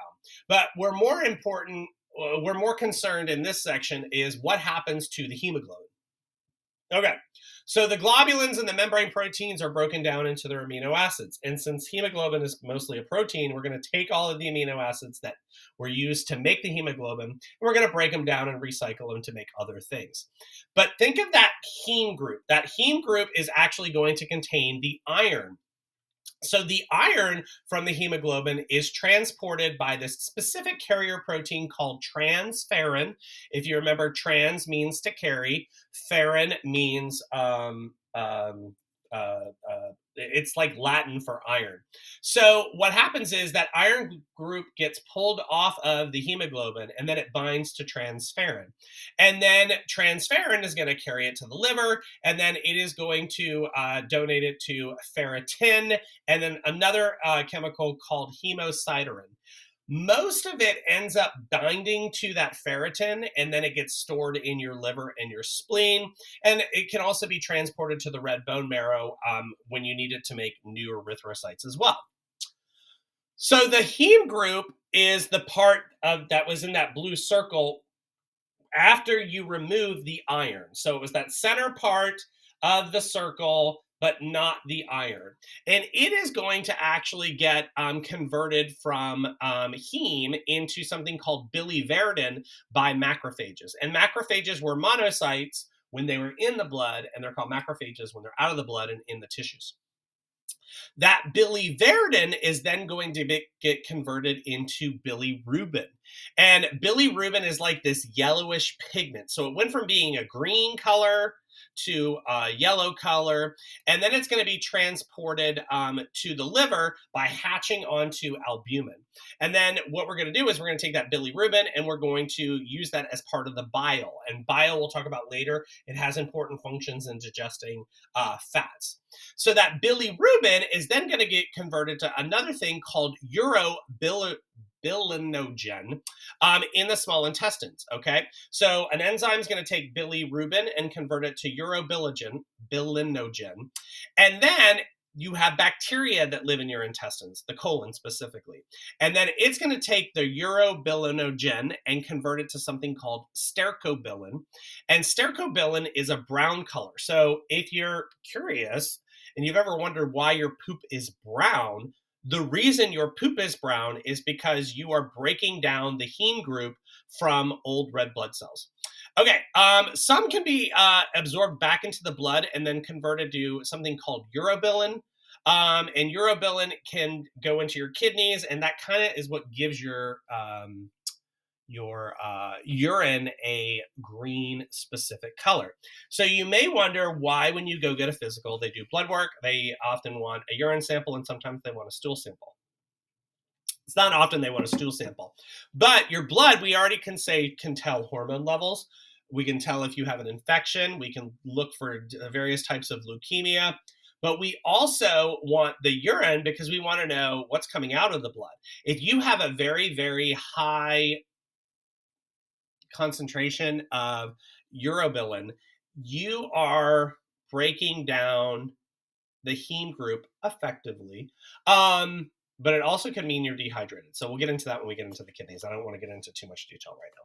But we're more concerned in this section is what happens to the hemoglobin. Okay, so the globulins and the membrane proteins are broken down into their amino acids. And since hemoglobin is mostly a protein, we're going to take all of the amino acids that were used to make the hemoglobin, and we're going to break them down and recycle them to make other things. But think of that heme group. That heme group is actually going to contain the iron. So the iron from the hemoglobin is transported by this specific carrier protein called transferrin. If you remember, trans means to carry, ferrin means it's like Latin for iron. So what happens is that iron group gets pulled off of the hemoglobin, and then it binds to transferrin. And then transferrin is going to carry it to the liver, and then it is going to donate it to ferritin, and then another chemical called hemosiderin. Most of it ends up binding to that ferritin, and then it gets stored in your liver and your spleen. And it can also be transported to the red bone marrow when you need it to make new erythrocytes as well. So the heme group is the part that was in that blue circle after you remove the iron. So it was that center part of the circle, but not the iron. And it is going to actually get converted from heme into something called biliverdin by macrophages. And macrophages were monocytes when they were in the blood, and they're called macrophages when they're out of the blood and in the tissues. That biliverdin is then going to get converted into bilirubin. And bilirubin is like this yellowish pigment. So it went from being a green color to a yellow color, and then it's going to be transported to the liver by hatching onto albumin. And then what we're going to do is we're going to take that bilirubin and we're going to use that as part of the bile. And bile we'll talk about later. It has important functions in digesting fats. So that bilirubin is then going to get converted to another thing called urobilinogen in the small intestines, okay? So an enzyme is going to take bilirubin and convert it to urobilinogen, and then you have bacteria that live in your intestines, the colon specifically. And then it's going to take the urobilinogen and convert it to something called stercobilin. And stercobilin is a brown color. So if you're curious and you've ever wondered why your poop is brown, the reason your poop is brown is because you are breaking down the heme group from old red blood cells. Okay, some can be absorbed back into the blood and then converted to something called urobilin. And urobilin can go into your kidneys, and that kind of is what gives your urine a green specific color. So you may wonder why when you go get a physical, they do blood work, they often want a urine sample, and sometimes they want a stool sample. It's not often they want a stool sample. But your blood, we already can tell hormone levels. We can tell if you have an infection. We can look for various types of leukemia. But we also want the urine because we want to know what's coming out of the blood. If you have a very, very high concentration of urobilin, you are breaking down the heme group effectively. But it also can mean you're dehydrated. So we'll get into that when we get into the kidneys. I don't want to get into too much detail right now.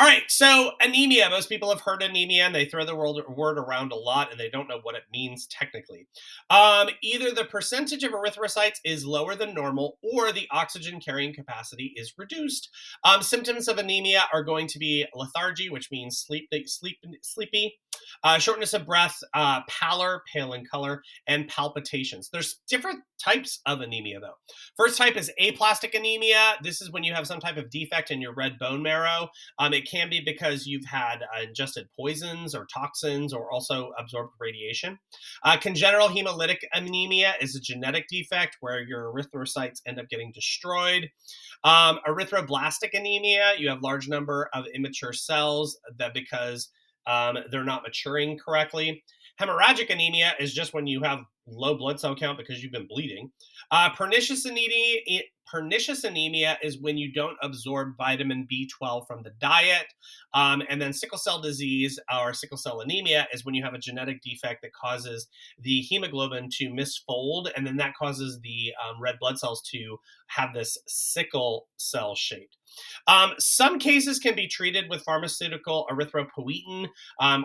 All right, so anemia. Most people have heard anemia, and they throw the word around a lot, and they don't know what it means technically. Either the percentage of erythrocytes is lower than normal, or the oxygen carrying capacity is reduced. Symptoms of anemia are going to be lethargy, which means sleepy, shortness of breath, pallor, pale in color, and palpitations. There's different types of anemia, though. First type is aplastic anemia. This is when you have some type of defect in your red bone marrow. It can be because you've had ingested poisons or toxins or also absorbed radiation. Congenital hemolytic anemia is a genetic defect where your erythrocytes end up getting destroyed. Erythroblastic anemia, you have large number of immature cells that because they're not maturing correctly. Hemorrhagic anemia is just when you have low blood cell count because you've been bleeding. Pernicious anemia is when you don't absorb vitamin B12 from the diet. And then sickle cell disease or sickle cell anemia is when you have a genetic defect that causes the hemoglobin to misfold, and then that causes the red blood cells to have this sickle cell shape. Some cases can be treated with pharmaceutical erythropoietin,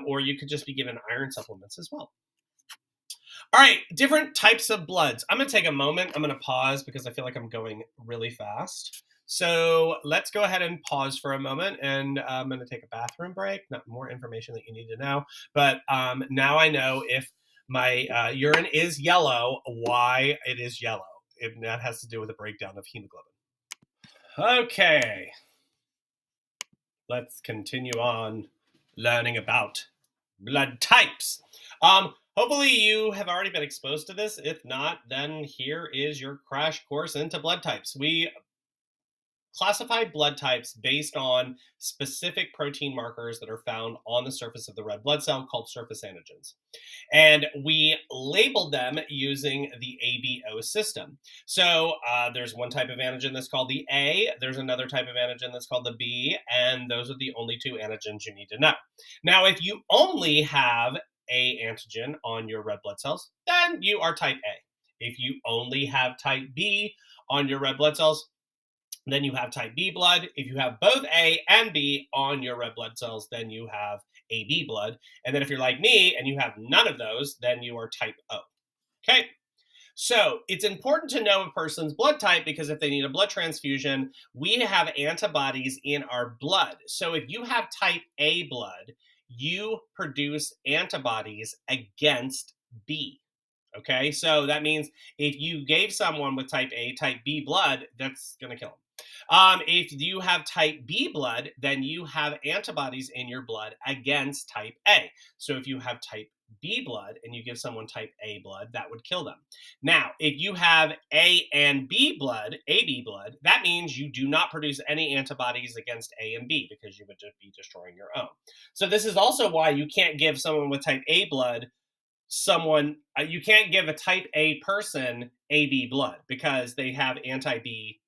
or you could just be given iron supplements as well. All right, different types of bloods. I'm going to take a moment. I'm going to pause because I feel like I'm going really fast. So let's go ahead and pause for a moment, and I'm going to take a bathroom break. Not more information that you need to know, but now I know if my urine is yellow, why it is yellow. That has to do with a breakdown of hemoglobin. Okay, let's continue on learning about blood types. Hopefully you have already been exposed to this. If not, then here is your crash course into blood types. We classify blood types based on specific protein markers that are found on the surface of the red blood cell called surface antigens. And we labeled them using the ABO system. So there's one type of antigen that's called the A, there's another type of antigen that's called the B, and those are the only two antigens you need to know. Now, if you only have A antigen on your red blood cells, then you are type A. If you only have type B on your red blood cells, then you have type B blood. If you have both A and B on your red blood cells, then you have AB blood. And then if you're like me and you have none of those, then you are type O. Okay. So it's important to know a person's blood type because if they need a blood transfusion, we have antibodies in our blood. So if you have type A blood, you produce antibodies against B. Okay, so that means if you gave someone with type A, type B blood, that's going to kill them. If you have type B blood, then you have antibodies in your blood against type A. So if you have type B blood and you give someone type A blood, that would kill them. Now, if you have A and B blood, AB blood, that means you do not produce any antibodies against A and B because you would just be destroying your own. So this is also why you can't give someone with type A blood you can't give a type A person AB blood because they have anti-B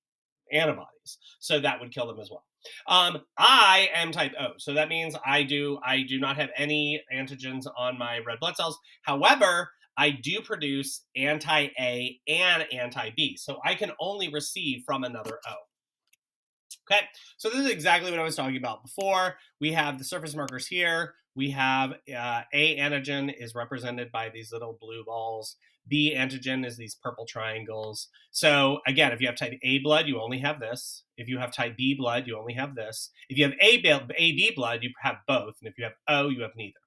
antibodies. So that would kill them as well. I am type O. So that means I do not have any antigens on my red blood cells. However, I do produce anti-A and anti-B. So I can only receive from another O. Okay, so this is exactly what I was talking about before. We have the surface markers here. We have A antigen is represented by these little blue balls. B antigen is these purple triangles. So again, if you have type A blood, you only have this. If you have type B blood, you only have this. If you have AB blood, you have both. And if you have O, you have neither.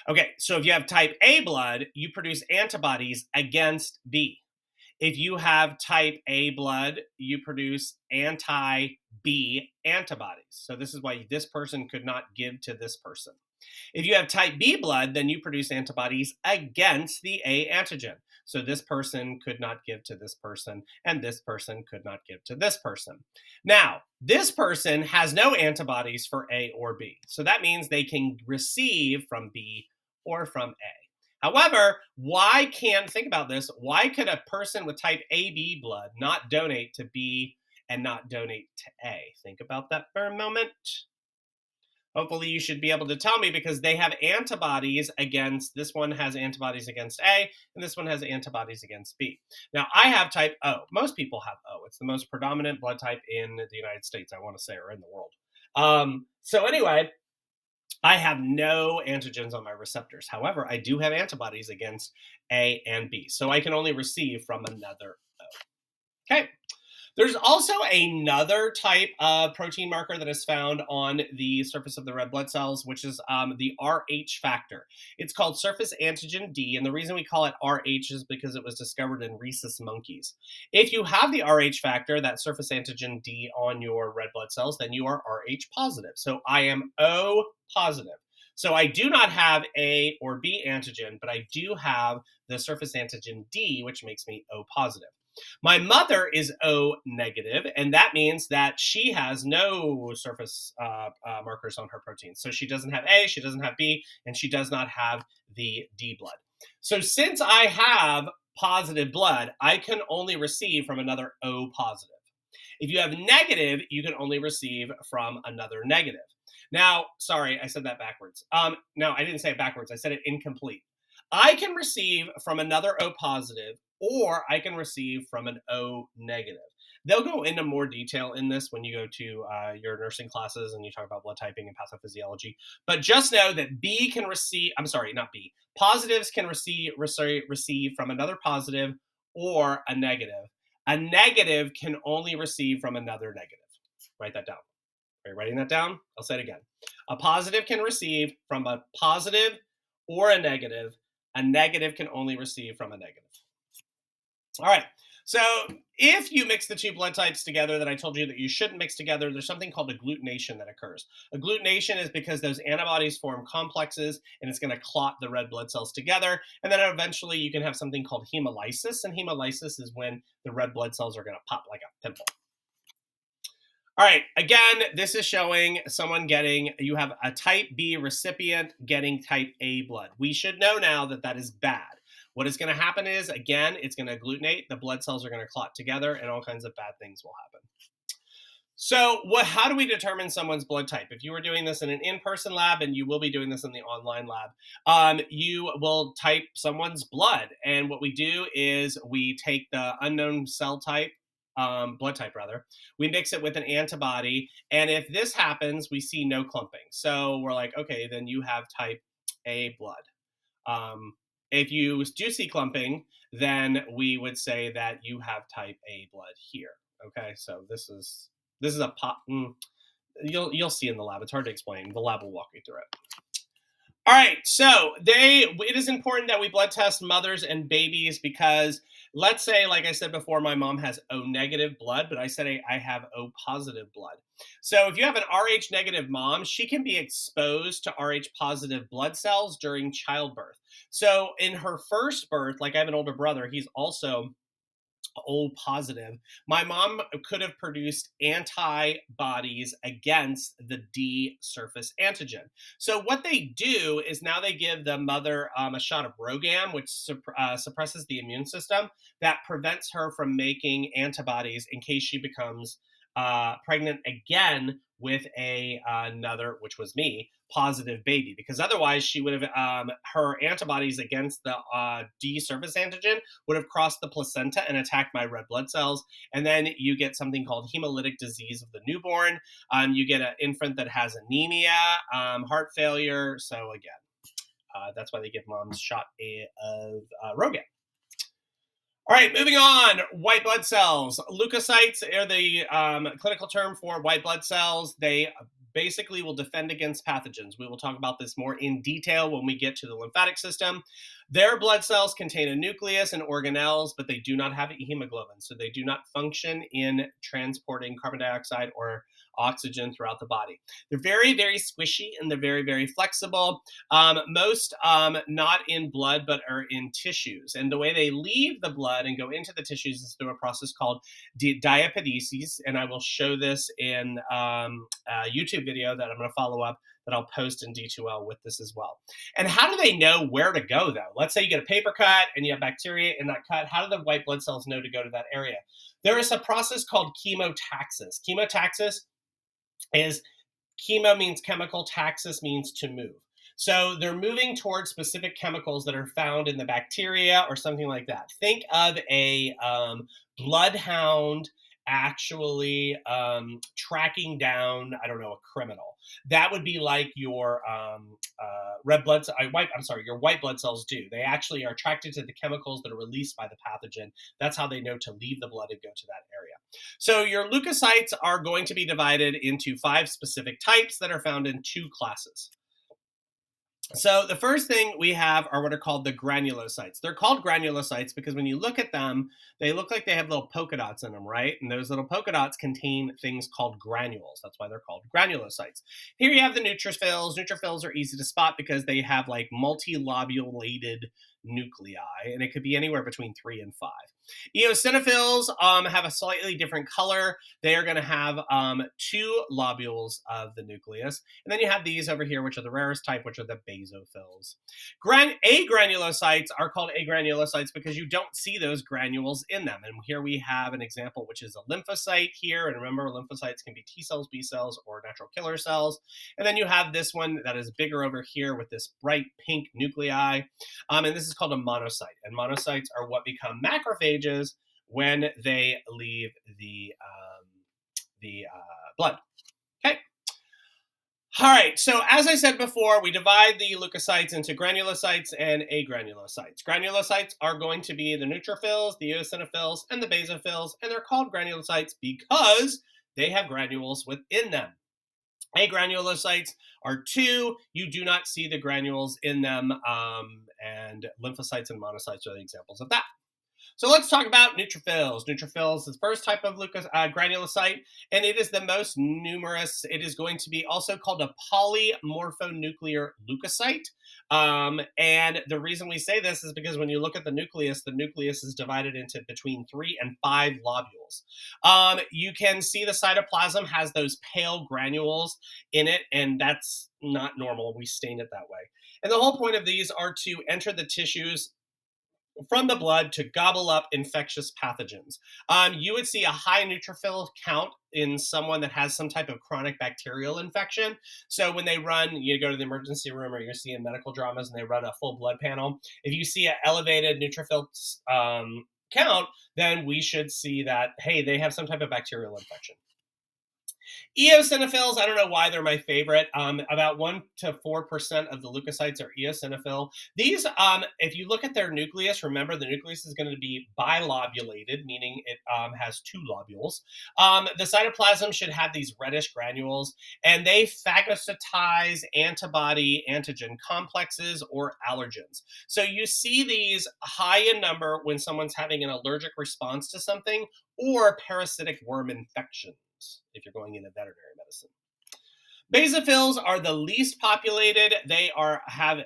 Okay, so if you have type A blood, you produce antibodies against B. If you have type A blood, you produce anti-B antibodies. So this is why this person could not give to this person. If you have type B blood, then you produce antibodies against the A antigen. So this person could not give to this person, and this person could not give to this person. Now, this person has no antibodies for A or B. So that means they can receive from B or from A. However, think about this, why could a person with type AB blood not donate to B and not donate to A? Think about that for a moment. Hopefully you should be able to tell me because they have antibodies against, this one has antibodies against A, and this one has antibodies against B. Now, I have type O. Most people have O. It's the most predominant blood type in the United States, I want to say, or in the world. So anyway, I have no antigens on my receptors. However, I do have antibodies against A and B. So I can only receive from another O. Okay. There's also another type of protein marker that is found on the surface of the red blood cells, which is the Rh factor. It's called surface antigen D, and the reason we call it Rh is because it was discovered in rhesus monkeys. If you have the Rh factor, that surface antigen D on your red blood cells, then you are Rh positive. So I am O positive. So I do not have A or B antigen, but I do have the surface antigen D, which makes me O positive. My mother is O negative, and that means that she has no surface markers on her protein. So she doesn't have A, she doesn't have B, and she does not have the D blood. So since I have positive blood, I can only receive from another O positive. If you have negative, you can only receive from another negative. Now, sorry, I said that backwards. No, I didn't say it backwards. I said it incomplete. I can receive from another O positive, or I can receive from an O negative. They'll go into more detail in this when you go to your nursing classes and you talk about blood typing and pathophysiology. But just know that B can receive, I'm sorry, not B, positives can receive from another positive or a negative. A negative can only receive from another negative. Write that down. Are you writing that down? I'll say it again. A positive can receive from a positive or a negative. A negative can only receive from a negative. All right. So if you mix the two blood types together that I told you that you shouldn't mix together, there's something called agglutination that occurs. Agglutination is because those antibodies form complexes and it's going to clot the red blood cells together. And then eventually you can have something called hemolysis. And hemolysis is when the red blood cells are going to pop like a pimple. All right, again, this is showing someone you have a type B recipient getting type A blood. We should know now that that is bad. What is going to happen is, again, it's going to agglutinate, the blood cells are going to clot together, and all kinds of bad things will happen. So how do we determine someone's blood type? If you were doing this in an in-person lab, and you will be doing this in the online lab, you will type someone's blood. And what we do is we take the unknown cell type, blood type rather, we mix it with an antibody. And if this happens, we see no clumping. So we're like, okay, then you have type A blood. If you do see clumping, then we would say that you have type A blood here. Okay, so this is a pop. You'll see in the lab. It's hard to explain. The lab will walk you through it. All right, so it is important that we blood test mothers and babies because let's say, like I said before, my mom has O negative blood, but I said I have O positive blood. So if you have an Rh negative mom, she can be exposed to Rh positive blood cells during childbirth. So in her first birth, like I have an older brother, he's also O positive, my mom could have produced antibodies against the D surface antigen. So what they do is now they give the mother a shot of Rogam, which suppresses the immune system that prevents her from making antibodies in case she becomes pregnant again with another, which was me, positive baby, because otherwise she would have her antibodies against the D surface antigen would have crossed the placenta and attacked my red blood cells. And then you get something called hemolytic disease of the newborn. You get an infant that has anemia, heart failure. So again, that's why they give moms shot of Rogam. All right, moving on. White blood cells. Leukocytes are the clinical term for white blood cells. They basically will defend against pathogens. We will talk about this more in detail when we get to the lymphatic system. Their blood cells contain a nucleus and organelles, but they do not have hemoglobin, so they do not function in transporting carbon dioxide or oxygen throughout the body. They're very, very squishy and they're very, very flexible. Most not in blood, but are in tissues. And the way they leave the blood and go into the tissues is through a process called diapedesis. And I will show this in a YouTube video that I'm going to follow up that I'll post in D2L with this as well. And how do they know where to go, though? Let's say you get a paper cut and you have bacteria in that cut. How do the white blood cells know to go to that area? There is a process called chemotaxis. Chemotaxis is Chemo means chemical, taxis means to move. So they're moving towards specific chemicals that are found in the bacteria or something like that. Think of a bloodhound actually tracking down, I don't know, a criminal. That would be like your red blood, white, I'm sorry, your white blood cells do. They actually are attracted to the chemicals that are released by the pathogen. That's how they know to leave the blood and go to that area. So your leukocytes are going to be divided into 5 specific types that are found in 2 classes. So the first thing we have are what are called the granulocytes. They're called granulocytes because when you look at them, they look like they have little polka dots in them, right? And those little polka dots contain things called granules. That's why they're called granulocytes. Here you have the neutrophils. Neutrophils are easy to spot because they have like multilobulated nuclei, and it could be anywhere between 3 and 5. Eosinophils have a slightly different color. They are going to have 2 lobules of the nucleus. And then you have these over here, which are the rarest type, which are the basophils. Agranulocytes are called agranulocytes because you don't see those granules in them. And here we have an example, which is a lymphocyte here. And remember, lymphocytes can be T cells, B cells, or natural killer cells. And then you have this one that is bigger over here with this bright pink nuclei. And this is called a monocyte. And monocytes are what become macrophages when they leave the blood. Okay. All right. So as I said before, we divide the leukocytes into granulocytes and agranulocytes. Granulocytes are going to be the neutrophils, the eosinophils, and the basophils, and they're called granulocytes because they have granules within them. Agranulocytes are 2. You do not see the granules in them, and lymphocytes and monocytes are the examples of that. So let's talk about neutrophils. Neutrophils is the first type of granulocyte, and it is the most numerous. It is going to be also called a polymorphonuclear leukocyte. And the reason we say this is because when you look at the nucleus is divided into between 3 and 5 lobules. You can see the cytoplasm has those pale granules in it, and that's not normal. We stain it that way. And the whole point of these are to enter the tissues from the blood to gobble up infectious pathogens. You would see a high neutrophil count in someone that has some type of chronic bacterial infection. So when they run, you go to the emergency room or you're seeing medical dramas and they run a full blood panel. If you see an elevated neutrophil count, then we should see that, hey, they have some type of bacterial infection. Eosinophils, I don't know why they're my favorite. About 1 to 4% of the leukocytes are eosinophil. These, if you look at their nucleus, remember the nucleus is going to be bilobulated, meaning it has 2 lobules. The cytoplasm should have these reddish granules, and they phagocytize antibody antigen complexes or allergens. So you see these high in number when someone's having an allergic response to something or parasitic worm infections if you're going into veterinary medicine. Basophils are the least populated. They're kind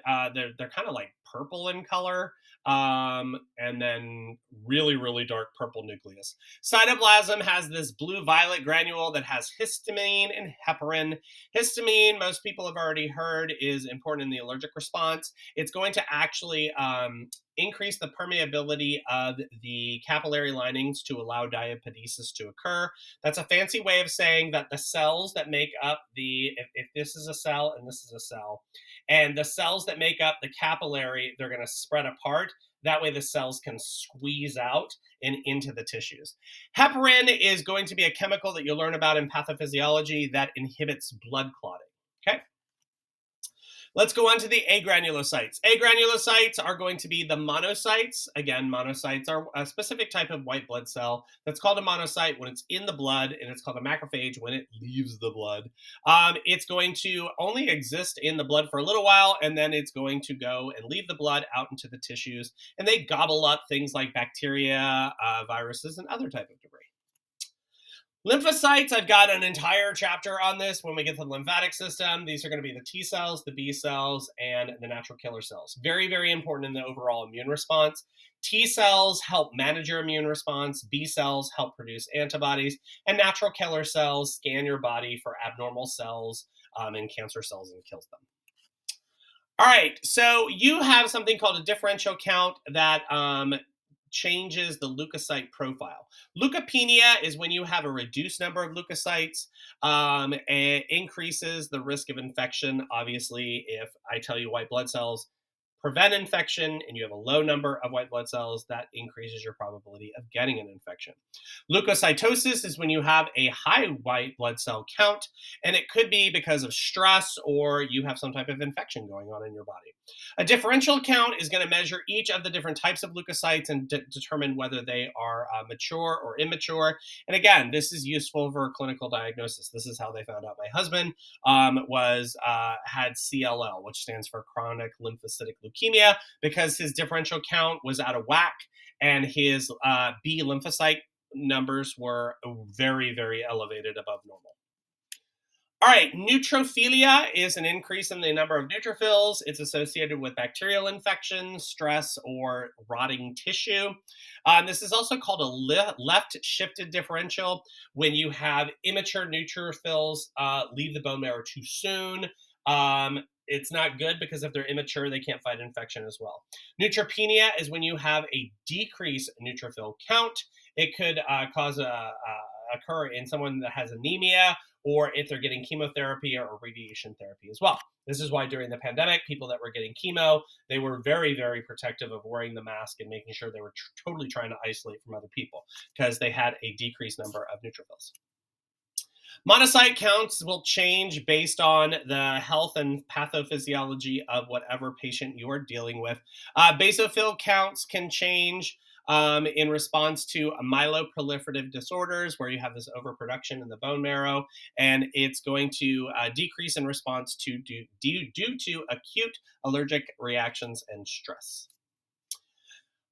of like purple in color, and then really, really dark purple nucleus. Cytoplasm has this blue-violet granule that has histamine and heparin. Histamine, most people have already heard, is important in the allergic response. It's going to actually increase the permeability of the capillary linings to allow diapedesis to occur. That's a fancy way of saying that the cells that make up if this is a cell and this is a cell, and the cells that make up the capillary, they're going to spread apart. That way the cells can squeeze out and into the tissues. Heparin is going to be a chemical that you'll learn about in pathophysiology that inhibits blood clotting. Okay. Let's go on to the agranulocytes. Agranulocytes are going to be the monocytes. Again, monocytes are a specific type of white blood cell that's called a monocyte when it's in the blood, and it's called a macrophage when it leaves the blood. It's going to only exist in the blood for a little while, and then it's going to go and leave the blood out into the tissues, and they gobble up things like bacteria, viruses, and other type of debris. Lymphocytes, I've got an entire chapter on this when we get to the lymphatic system. These are going to be the T cells, the B cells, and the natural killer cells. Very, very important in the overall immune response. T cells help manage your immune response. B cells help produce antibodies. And natural killer cells scan your body for abnormal cells and cancer cells and kills them. All right, so you have something called a differential count that changes the leukocyte profile. Leukopenia is when you have a reduced number of leukocytes. It increases the risk of infection. Obviously, if I tell you white blood cells prevent infection and you have a low number of white blood cells, that increases your probability of getting an infection. Leukocytosis is when you have a high white blood cell count, and it could be because of stress or you have some type of infection going on in your body. A differential count is going to measure each of the different types of leukocytes and determine whether they are mature or immature. And again, this is useful for clinical diagnosis. This is how they found out my husband was had CLL, which stands for chronic lymphocytic leukemia, because his differential count was out of whack and his B lymphocyte numbers were very, very elevated above normal. All right, neutrophilia is an increase in the number of neutrophils. It's associated with bacterial infections, stress, or rotting tissue. This is also called a left-shifted differential when you have immature neutrophils leave the bone marrow too soon. It's not good because if they're immature, they can't fight infection as well. Neutropenia is when you have a decreased neutrophil count. It could occur in someone that has anemia, or if they're getting chemotherapy or radiation therapy as well. This is why during the pandemic, people that were getting chemo, they were very, very protective of wearing the mask and making sure they were totally trying to isolate from other people because they had a decreased number of neutrophils. Monocyte counts will change based on the health and pathophysiology of whatever patient you are dealing with. Basophil counts can change in response to myeloproliferative disorders, where you have this overproduction in the bone marrow, and it's going to decrease in response to due to acute allergic reactions and stress.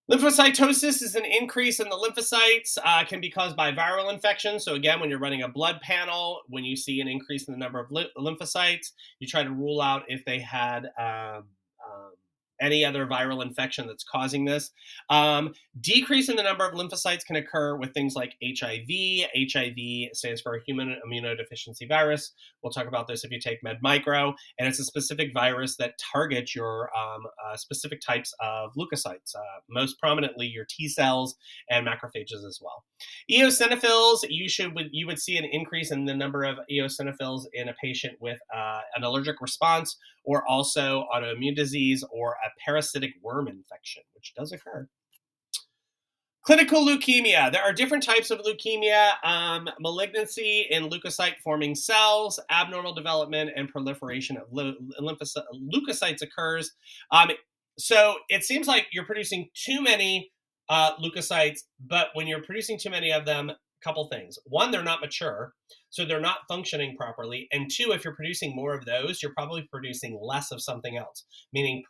Lymphocytosis is an increase in the lymphocytes, can be caused by viral infections. So again, when you're running a blood panel, when you see an increase in the number of lymphocytes, you try to rule out if they had any other viral infection that's causing this. Decrease in the number of lymphocytes can occur with things like HIV. HIV stands for human immunodeficiency virus. We'll talk about this if you take MedMicro, and it's a specific virus that targets your specific types of leukocytes, most prominently your T cells and macrophages as well. Eosinophils, you would see an increase in the number of eosinophils in a patient with an allergic response, or also autoimmune disease or a parasitic worm infection, which does occur. Clinical leukemia. There are different types of leukemia. Malignancy in leukocyte-forming cells, abnormal development and proliferation of leukocytes occurs. So it seems like you're producing too many leukocytes, but when you're producing too many of them, couple things. One, they're not mature, so they're not functioning properly. And two, if you're producing more of those, you're probably producing less of something else, meaning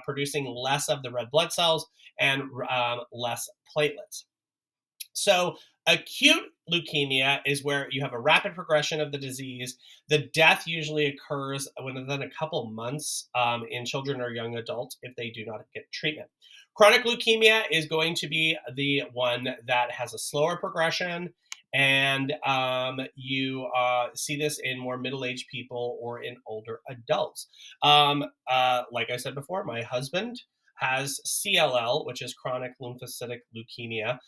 producing less of the red blood cells and less platelets. So acute leukemia is where you have a rapid progression of the disease. The death usually occurs within a couple months in children or young adults if they do not get treatment. Chronic leukemia is going to be the one that has a slower progression, and you see this in more middle-aged people or in older adults. Like I said before, my husband has CLL, which is chronic lymphocytic leukemia.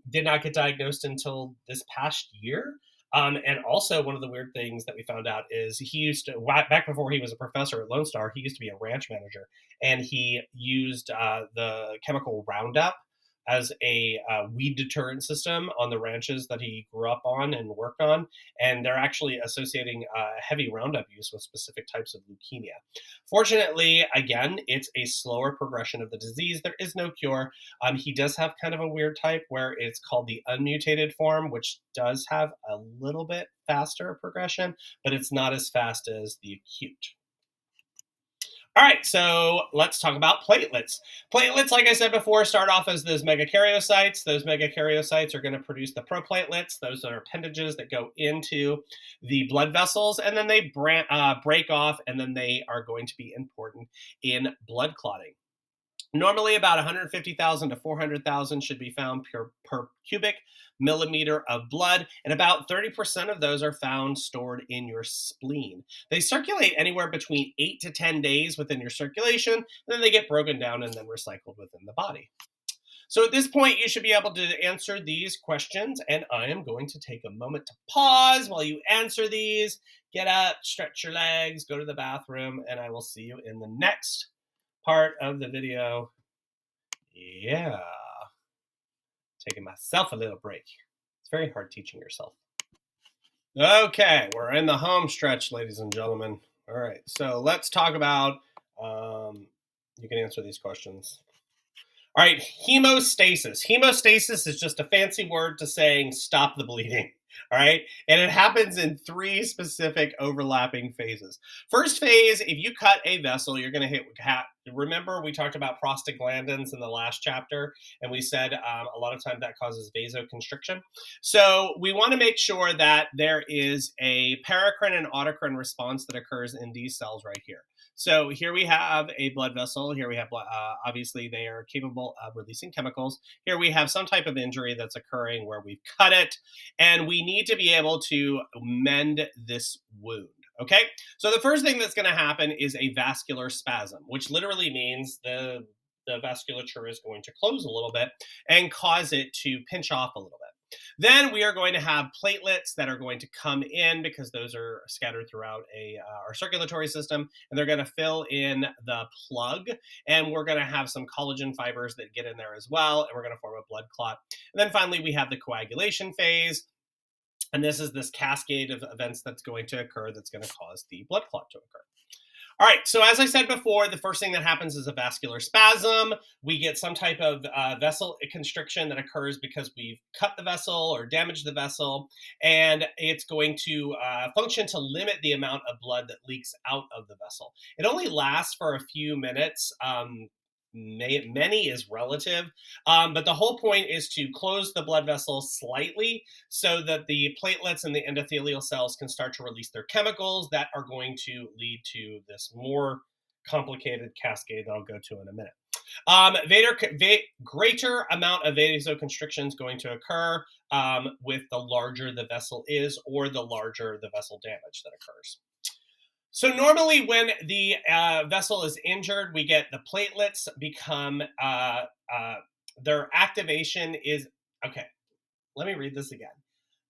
Did not get diagnosed until this past year. And also, one of the weird things that we found out is he used to, back before he was a professor at Lone Star, he used to be a ranch manager, and he used the chemical Roundup as a weed deterrent system on the ranches that he grew up on and worked on. And they're actually associating heavy Roundup use with specific types of leukemia. Fortunately, again, it's a slower progression of the disease. There is no cure. He does have kind of a weird type where it's called the unmutated form, which does have a little bit faster progression, but it's not as fast as the acute. All right, so let's talk about platelets. Platelets, like I said before, start off as those megakaryocytes. Those megakaryocytes are going to produce the proplatelets. Those are appendages that go into the blood vessels, and then they break off, and then they are going to be important in blood clotting. Normally, about 150,000 to 400,000 should be found per cubic millimeter of blood, and about 30% of those are found stored in your spleen. They circulate anywhere between 8 to 10 days within your circulation, and then they get broken down and then recycled within the body. So at this point, you should be able to answer these questions, and I am going to take a moment to pause while you answer these. Get up, stretch your legs, go to the bathroom, and I will see you in the next part of the video. Yeah, taking myself a little break. It's very hard teaching yourself. Okay, we're in the home stretch, ladies and gentlemen. All right, so let's talk about, you can answer these questions. All right, hemostasis. Hemostasis is just a fancy word to saying stop the bleeding. All right, and it happens in 3 specific overlapping phases. First phase, if you cut a vessel, you're going to hit. Remember, we talked about prostaglandins in the last chapter, and we said a lot of times that causes vasoconstriction. So we want to make sure that there is a paracrine and autocrine response that occurs in these cells right here. So here we have a blood vessel. Here we have, obviously, they are capable of releasing chemicals. Here we have some type of injury that's occurring where we've cut it, and we need to be able to mend this wound. Okay, so the first thing that's going to happen is a vascular spasm, which literally means the vasculature is going to close a little bit and cause it to pinch off a little bit. Then we are going to have platelets that are going to come in because those are scattered throughout our circulatory system, and they're going to fill in the plug. And we're going to have some collagen fibers that get in there as well, and we're going to form a blood clot. And then finally, we have the coagulation phase. And this is this cascade of events that's going to occur that's going to cause the blood clot to occur. All right, so as I said before, the first thing that happens is a vascular spasm. We get some type of vessel constriction that occurs because we've cut the vessel or damaged the vessel, and it's going to function to limit the amount of blood that leaks out of the vessel. It only lasts for a few minutes. Many is relative, but the whole point is to close the blood vessel slightly so that the platelets and the endothelial cells can start to release their chemicals that are going to lead to this more complicated cascade that I'll go to in a minute. Greater amount of vasoconstriction is going to occur with the larger the vessel is or the larger the vessel damage that occurs. So normally when the vessel is injured, we get the platelets become, their activation is, okay, let me read this again.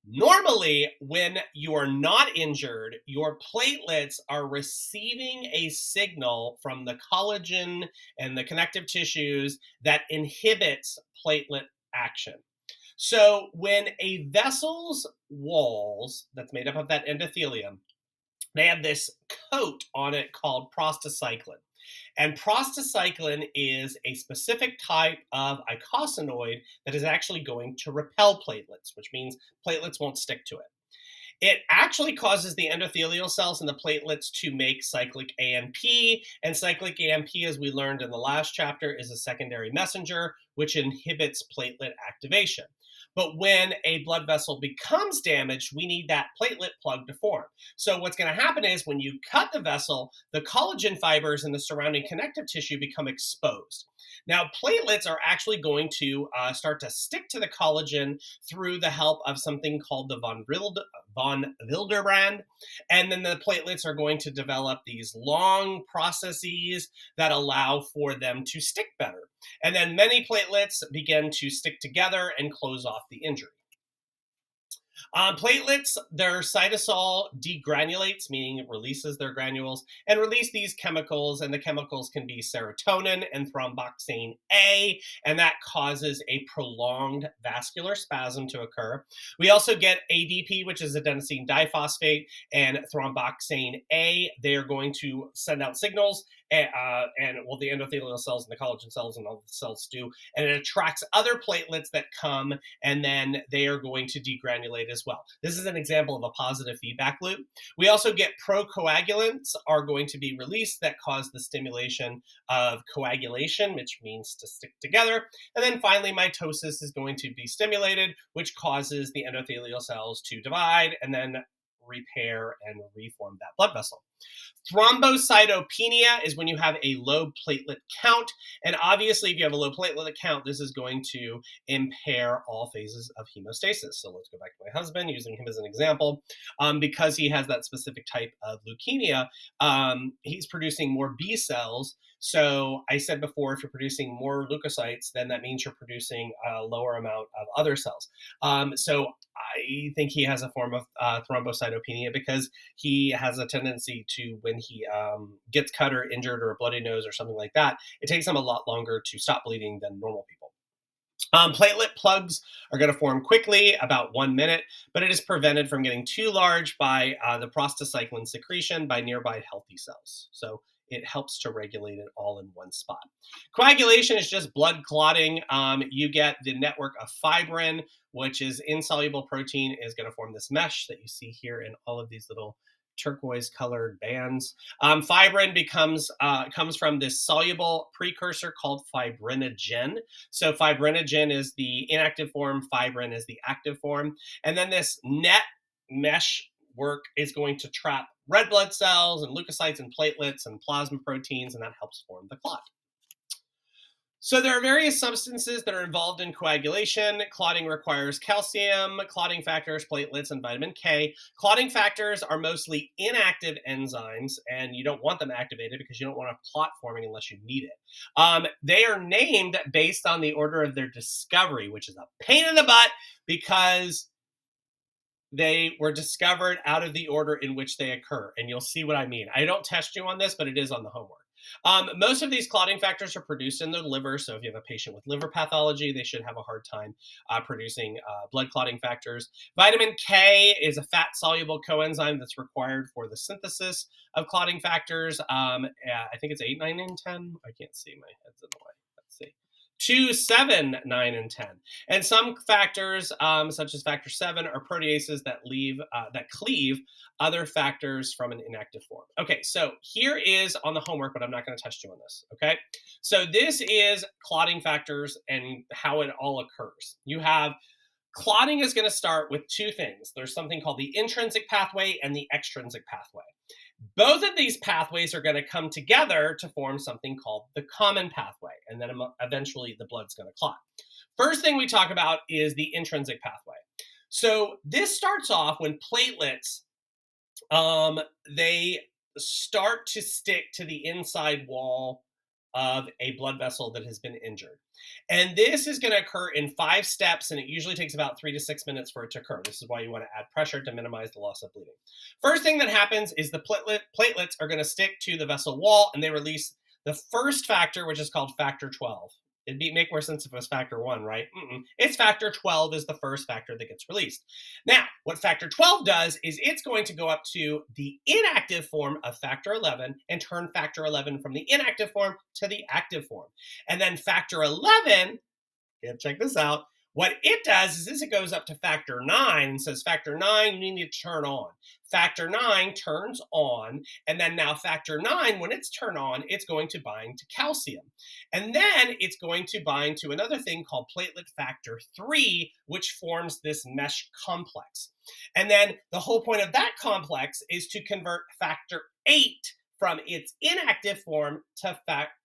Normally, when you are not injured, your platelets are receiving a signal from the collagen and the connective tissues that inhibits platelet action. So when a vessel's walls, that's made up of that endothelium, they have this coat on it called prostacyclin. And prostacyclin is a specific type of eicosanoid that is actually going to repel platelets, which means platelets won't stick to it. It actually causes the endothelial cells and the platelets to make cyclic AMP. And cyclic AMP, as we learned in the last chapter, is a secondary messenger, which inhibits platelet activation. But when a blood vessel becomes damaged, we need that platelet plug to form. So what's going to happen is when you cut the vessel, the collagen fibers and the surrounding connective tissue become exposed. Now, platelets are actually going to start to stick to the collagen through the help of something called the von Willebrand. And then the platelets are going to develop these long processes that allow for them to stick better. And then many platelets begin to stick together and close off the injury. Platelets, their cytosol degranulates, meaning it releases their granules, and release these chemicals, and the chemicals can be serotonin and thromboxane A, and that causes a prolonged vascular spasm to occur. We also get ADP, which is adenosine diphosphate, and thromboxane A. They are going to send out signals, and the endothelial cells and the collagen cells and all the cells do, and it attracts other platelets that come, and then they are going to degranulate as well. This is an example of a positive feedback loop. We also get procoagulants are going to be released that cause the stimulation of coagulation, which means to stick together. And then finally, mitosis is going to be stimulated, which causes the endothelial cells to divide and then repair and reform that blood vessel. Thrombocytopenia is when you have a low platelet count. And obviously, if you have a low platelet count, this is going to impair all phases of hemostasis. So let's go back to my husband, using him as an example. Because he has that specific type of leukemia, he's producing more B cells. So I said before, if you're producing more leukocytes, then that means you're producing a lower amount of other cells. So I think he has a form of thrombocytopenia because he has a tendency to, when he gets cut or injured or a bloody nose or something like that, it takes him a lot longer to stop bleeding than normal people. Platelet plugs are going to form quickly, about 1 minute, but it is prevented from getting too large by the prostacyclin secretion by nearby healthy cells. So it helps to regulate it all in one spot. Coagulation is just blood clotting. You get the network of fibrin, which is insoluble protein, is going to form this mesh that you see here in all of these little turquoise colored bands. Fibrin comes from this soluble precursor called fibrinogen. So fibrinogen is the inactive form, fibrin is the active form. And then this net mesh work is going to trap red blood cells and leukocytes and platelets and plasma proteins, and that helps form the clot. So there are various substances that are involved in coagulation. Clotting requires calcium, clotting factors, platelets, and vitamin K. Clotting factors are mostly inactive enzymes, and you don't want them activated because you don't want a clot forming unless you need it. They are named based on the order of their discovery, which is a pain in the butt because they were discovered out of the order in which they occur. And you'll see what I mean. I don't test you on this, but it is on the homework. Most of these clotting factors are produced in the liver. So if you have a patient with liver pathology, they should have a hard time producing blood clotting factors. Vitamin K is a fat-soluble coenzyme that's required for the synthesis of clotting factors. I think it's 8, 9, and 10. I can't see. My head's in the way. Let's see. 2, 7, 9, and 10. And some factors, such as factor 7, are proteases that cleave other factors from an inactive form. Okay, so here is on the homework, but I'm not going to test you on this, okay? So this is clotting factors and how it all occurs. You have clotting is going to start with two things. There's something called the intrinsic pathway and the extrinsic pathway. Both of these pathways are going to come together to form something called the common pathway, and then eventually the blood's going to clot. First thing we talk about is the intrinsic pathway. So this starts off when platelets, they start to stick to the inside wall of a blood vessel that has been injured. And this is going to occur in 5 steps, and it usually takes about 3 to 6 minutes for it to occur. This is why you want to add pressure to minimize the loss of bleeding. First thing that happens is the platelets are going to stick to the vessel wall, and they release the first factor, which is called factor 12. It'd make more sense if it was factor 1, right? It's factor 12 is the first factor that gets released. Now, what factor 12 does is it's going to go up to the inactive form of factor 11 and turn factor 11 from the inactive form to the active form. And then factor 11, check this out, what it does is it goes up to factor 9 and says, factor 9, you need to turn on. Factor 9 turns on, and then now factor 9, when it's turned on, it's going to bind to calcium. And then it's going to bind to another thing called platelet factor 3, which forms this mesh complex. And then the whole point of that complex is to convert factor 8 from its inactive form to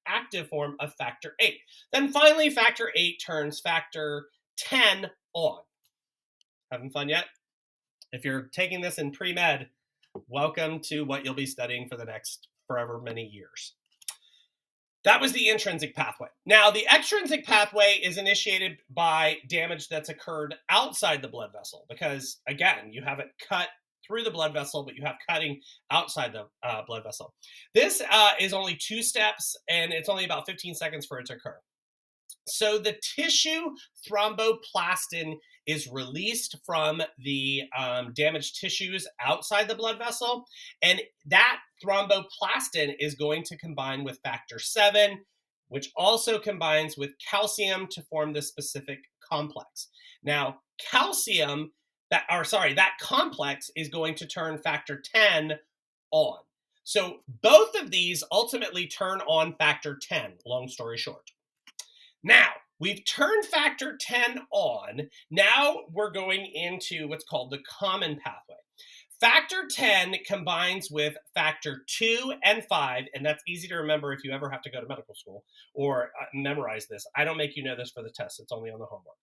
active form of factor 8. Then finally, factor 8 turns factor 10 on. Having fun yet? If you're taking this in pre-med, welcome to what you'll be studying for the next forever many years. That was the intrinsic pathway. Now, the extrinsic pathway is initiated by damage that's occurred outside the blood vessel because, again, you haven't cut through the blood vessel, but you have cutting outside the blood vessel. This is only 2 steps, and it's only about 15 seconds for it to occur. So the tissue thromboplastin is released from the damaged tissues outside the blood vessel, and that thromboplastin is going to combine with factor 7, which also combines with calcium to form this specific complex. Now, that complex is going to turn factor 10 on. So both of these ultimately turn on factor 10, long story short. Now, we've turned factor 10 on. Now we're going into what's called the common pathway. Factor 10 combines with factor 2 and 5, and that's easy to remember if you ever have to go to medical school or memorize this. I don't make you know this for the test, it's only on the homework.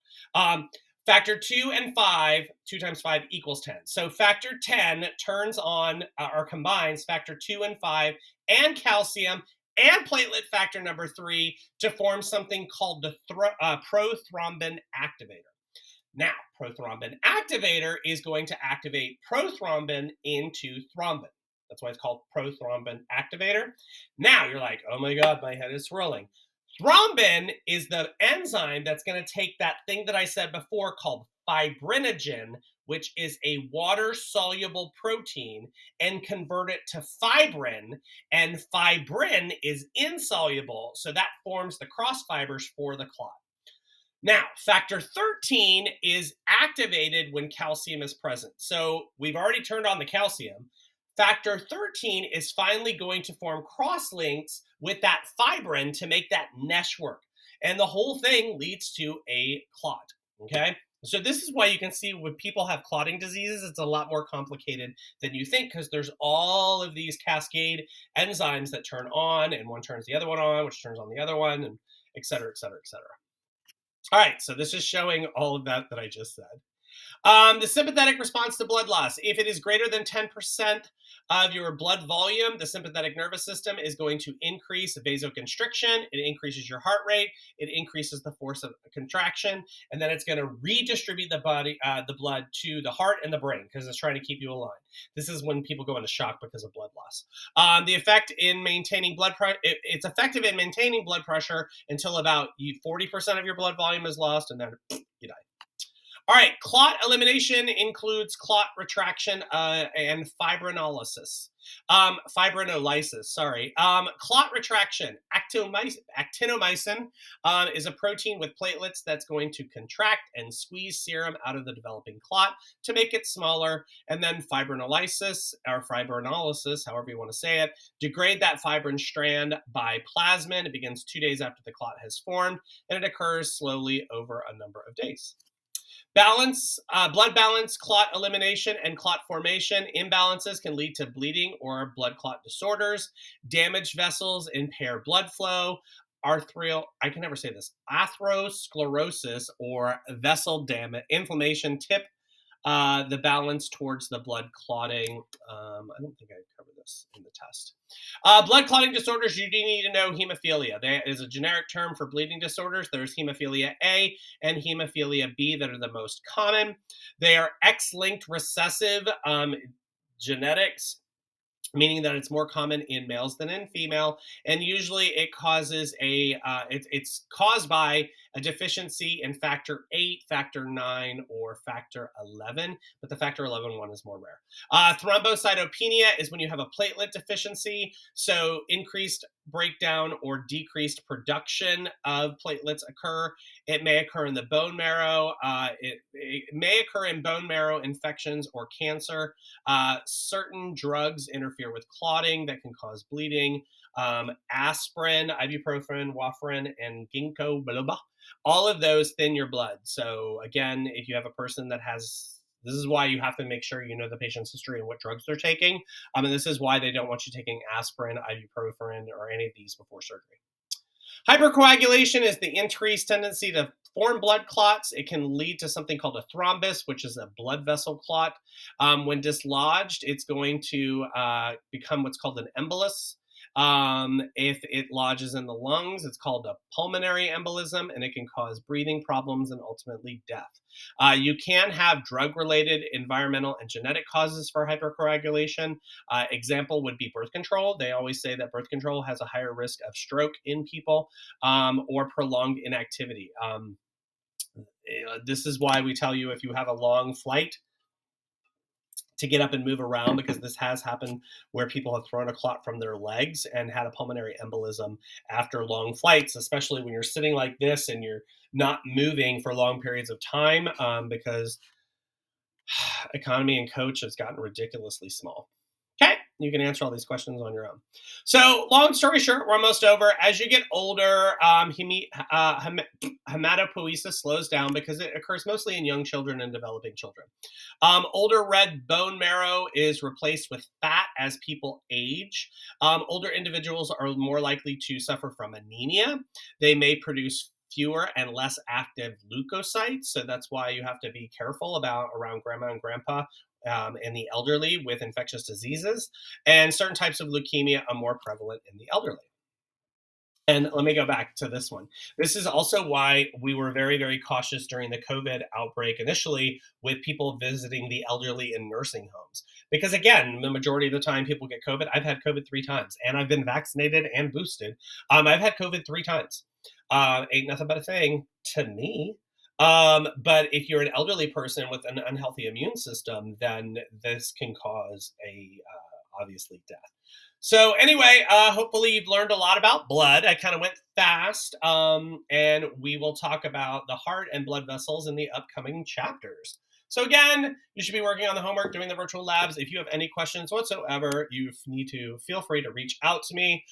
Factor 2 and 5, 2 times 5 equals 10. So factor 10 turns on or combines factor 2 and 5 and calcium and platelet factor number 3 to form something called the prothrombin activator. Now, prothrombin activator is going to activate prothrombin into thrombin. That's why it's called prothrombin activator. Now you're like, oh my God, my head is swirling. Thrombin is the enzyme that's going to take that thing that I said before called fibrinogen, which is a water-soluble protein, and convert it to fibrin. And fibrin is insoluble, so that forms the cross fibers for the clot. Now, factor 13 is activated when calcium is present. So we've already turned on the calcium. Factor 13 is finally going to form crosslinks with that fibrin to make that mesh work. And the whole thing leads to a clot. Okay. So this is why you can see when people have clotting diseases, it's a lot more complicated than you think, because there's all of these cascade enzymes that turn on, and one turns the other one on, which turns on the other one, and et cetera, et cetera, et cetera. All right, so this is showing all of that I just said. The sympathetic response to blood loss. If it is greater than 10% of your blood volume, the sympathetic nervous system is going to increase vasoconstriction. It increases your heart rate. It increases the force of contraction, and then it's going to redistribute the blood to the heart and the brain because it's trying to keep you alive. This is when people go into shock because of blood loss. The effect in maintaining blood pressure. It's effective in maintaining blood pressure until about 40% of your blood volume is lost, and then you die. All right, clot elimination includes clot retraction and fibrinolysis. Clot retraction, actinomycin is a protein with platelets that's going to contract and squeeze serum out of the developing clot to make it smaller. And then fibrinolysis, or fibrinolysis, however you want to say it, degrade that fibrin strand by plasmin. It begins 2 days after the clot has formed, and it occurs slowly over a number of days. Blood balance, clot elimination, and clot formation. Imbalances can lead to bleeding or blood clot disorders. Damaged vessels impair blood flow. Atherosclerosis or vessel damage, inflammation tip the balance towards the blood clotting. I don't think I covered this in the test. Blood clotting disorders, you do need to know hemophilia. That is a generic term for bleeding disorders. There's hemophilia A and hemophilia B that are the most common. They are X-linked recessive genetics, meaning that it's more common in males than in female, and usually it causes it's caused by a deficiency in factor 8, factor 9, or factor 11, but the factor 11 one is more rare. Thrombocytopenia is when you have a platelet deficiency, so increased breakdown or decreased production of platelets occur. It may occur in the bone marrow. It may occur in bone marrow infections or cancer. Certain drugs interfere with clotting that can cause bleeding. Aspirin, ibuprofen, warfarin, and ginkgo biloba. All of those thin your blood. So again, if you have a person that has, this is why you have to make sure you know the patient's history and what drugs they're taking. And this is why they don't want you taking aspirin, ibuprofen, or any of these before surgery. Hypercoagulation is the increased tendency to form blood clots. It can lead to something called a thrombus, which is a blood vessel clot. When dislodged, it's going to become what's called an embolus. If it lodges in the lungs, it's called a pulmonary embolism, and it can cause breathing problems and ultimately death. You can have drug-related, environmental, and genetic causes for hypercoagulation. Example would be birth control. They always say that birth control has a higher risk of stroke in people, or prolonged inactivity. This is why we tell you if you have a long flight to get up and move around, because this has happened where people have thrown a clot from their legs and had a pulmonary embolism after long flights, especially when you're sitting like this and you're not moving for long periods of time, because economy and coach has gotten ridiculously small. Okay, You can answer all these questions on your own. So, long story short, we're almost over. As you get older, hematopoiesis slows down because it occurs mostly in young children and developing children. Older red bone marrow is replaced with fat as people age. Older individuals are more likely to suffer from anemia. They may produce fewer and less active leukocytes. So that's why you have to be careful about around grandma and grandpa and the elderly with infectious diseases. And certain types of leukemia are more prevalent in the elderly. And let me go back to this one. This is also why we were very, very cautious during the COVID outbreak initially with people visiting the elderly in nursing homes. Because again, the majority of the time people get COVID. I've had COVID 3 times and I've been vaccinated and boosted. I've had COVID 3 times. Ain't nothing but a thing to me. But if you're an elderly person with an unhealthy immune system, then this can cause obviously death. So anyway, hopefully you've learned a lot about blood. I kind of went fast, and we will talk about the heart and blood vessels in the upcoming chapters. So again, you should be working on the homework, doing the virtual labs. If you have any questions whatsoever, you need to feel free to reach out to me.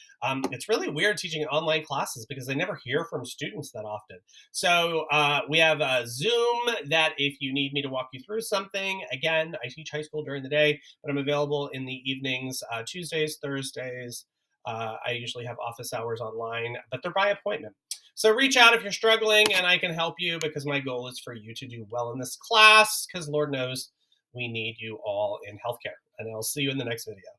It's really weird teaching online classes because I never hear from students that often. So we have a Zoom that if you need me to walk you through something, again, I teach high school during the day, but I'm available in the evenings, Tuesdays, Thursdays. I usually have office hours online, but they're by appointment. So reach out if you're struggling and I can help you because my goal is for you to do well in this class because Lord knows we need you all in healthcare. And I'll see you in the next video.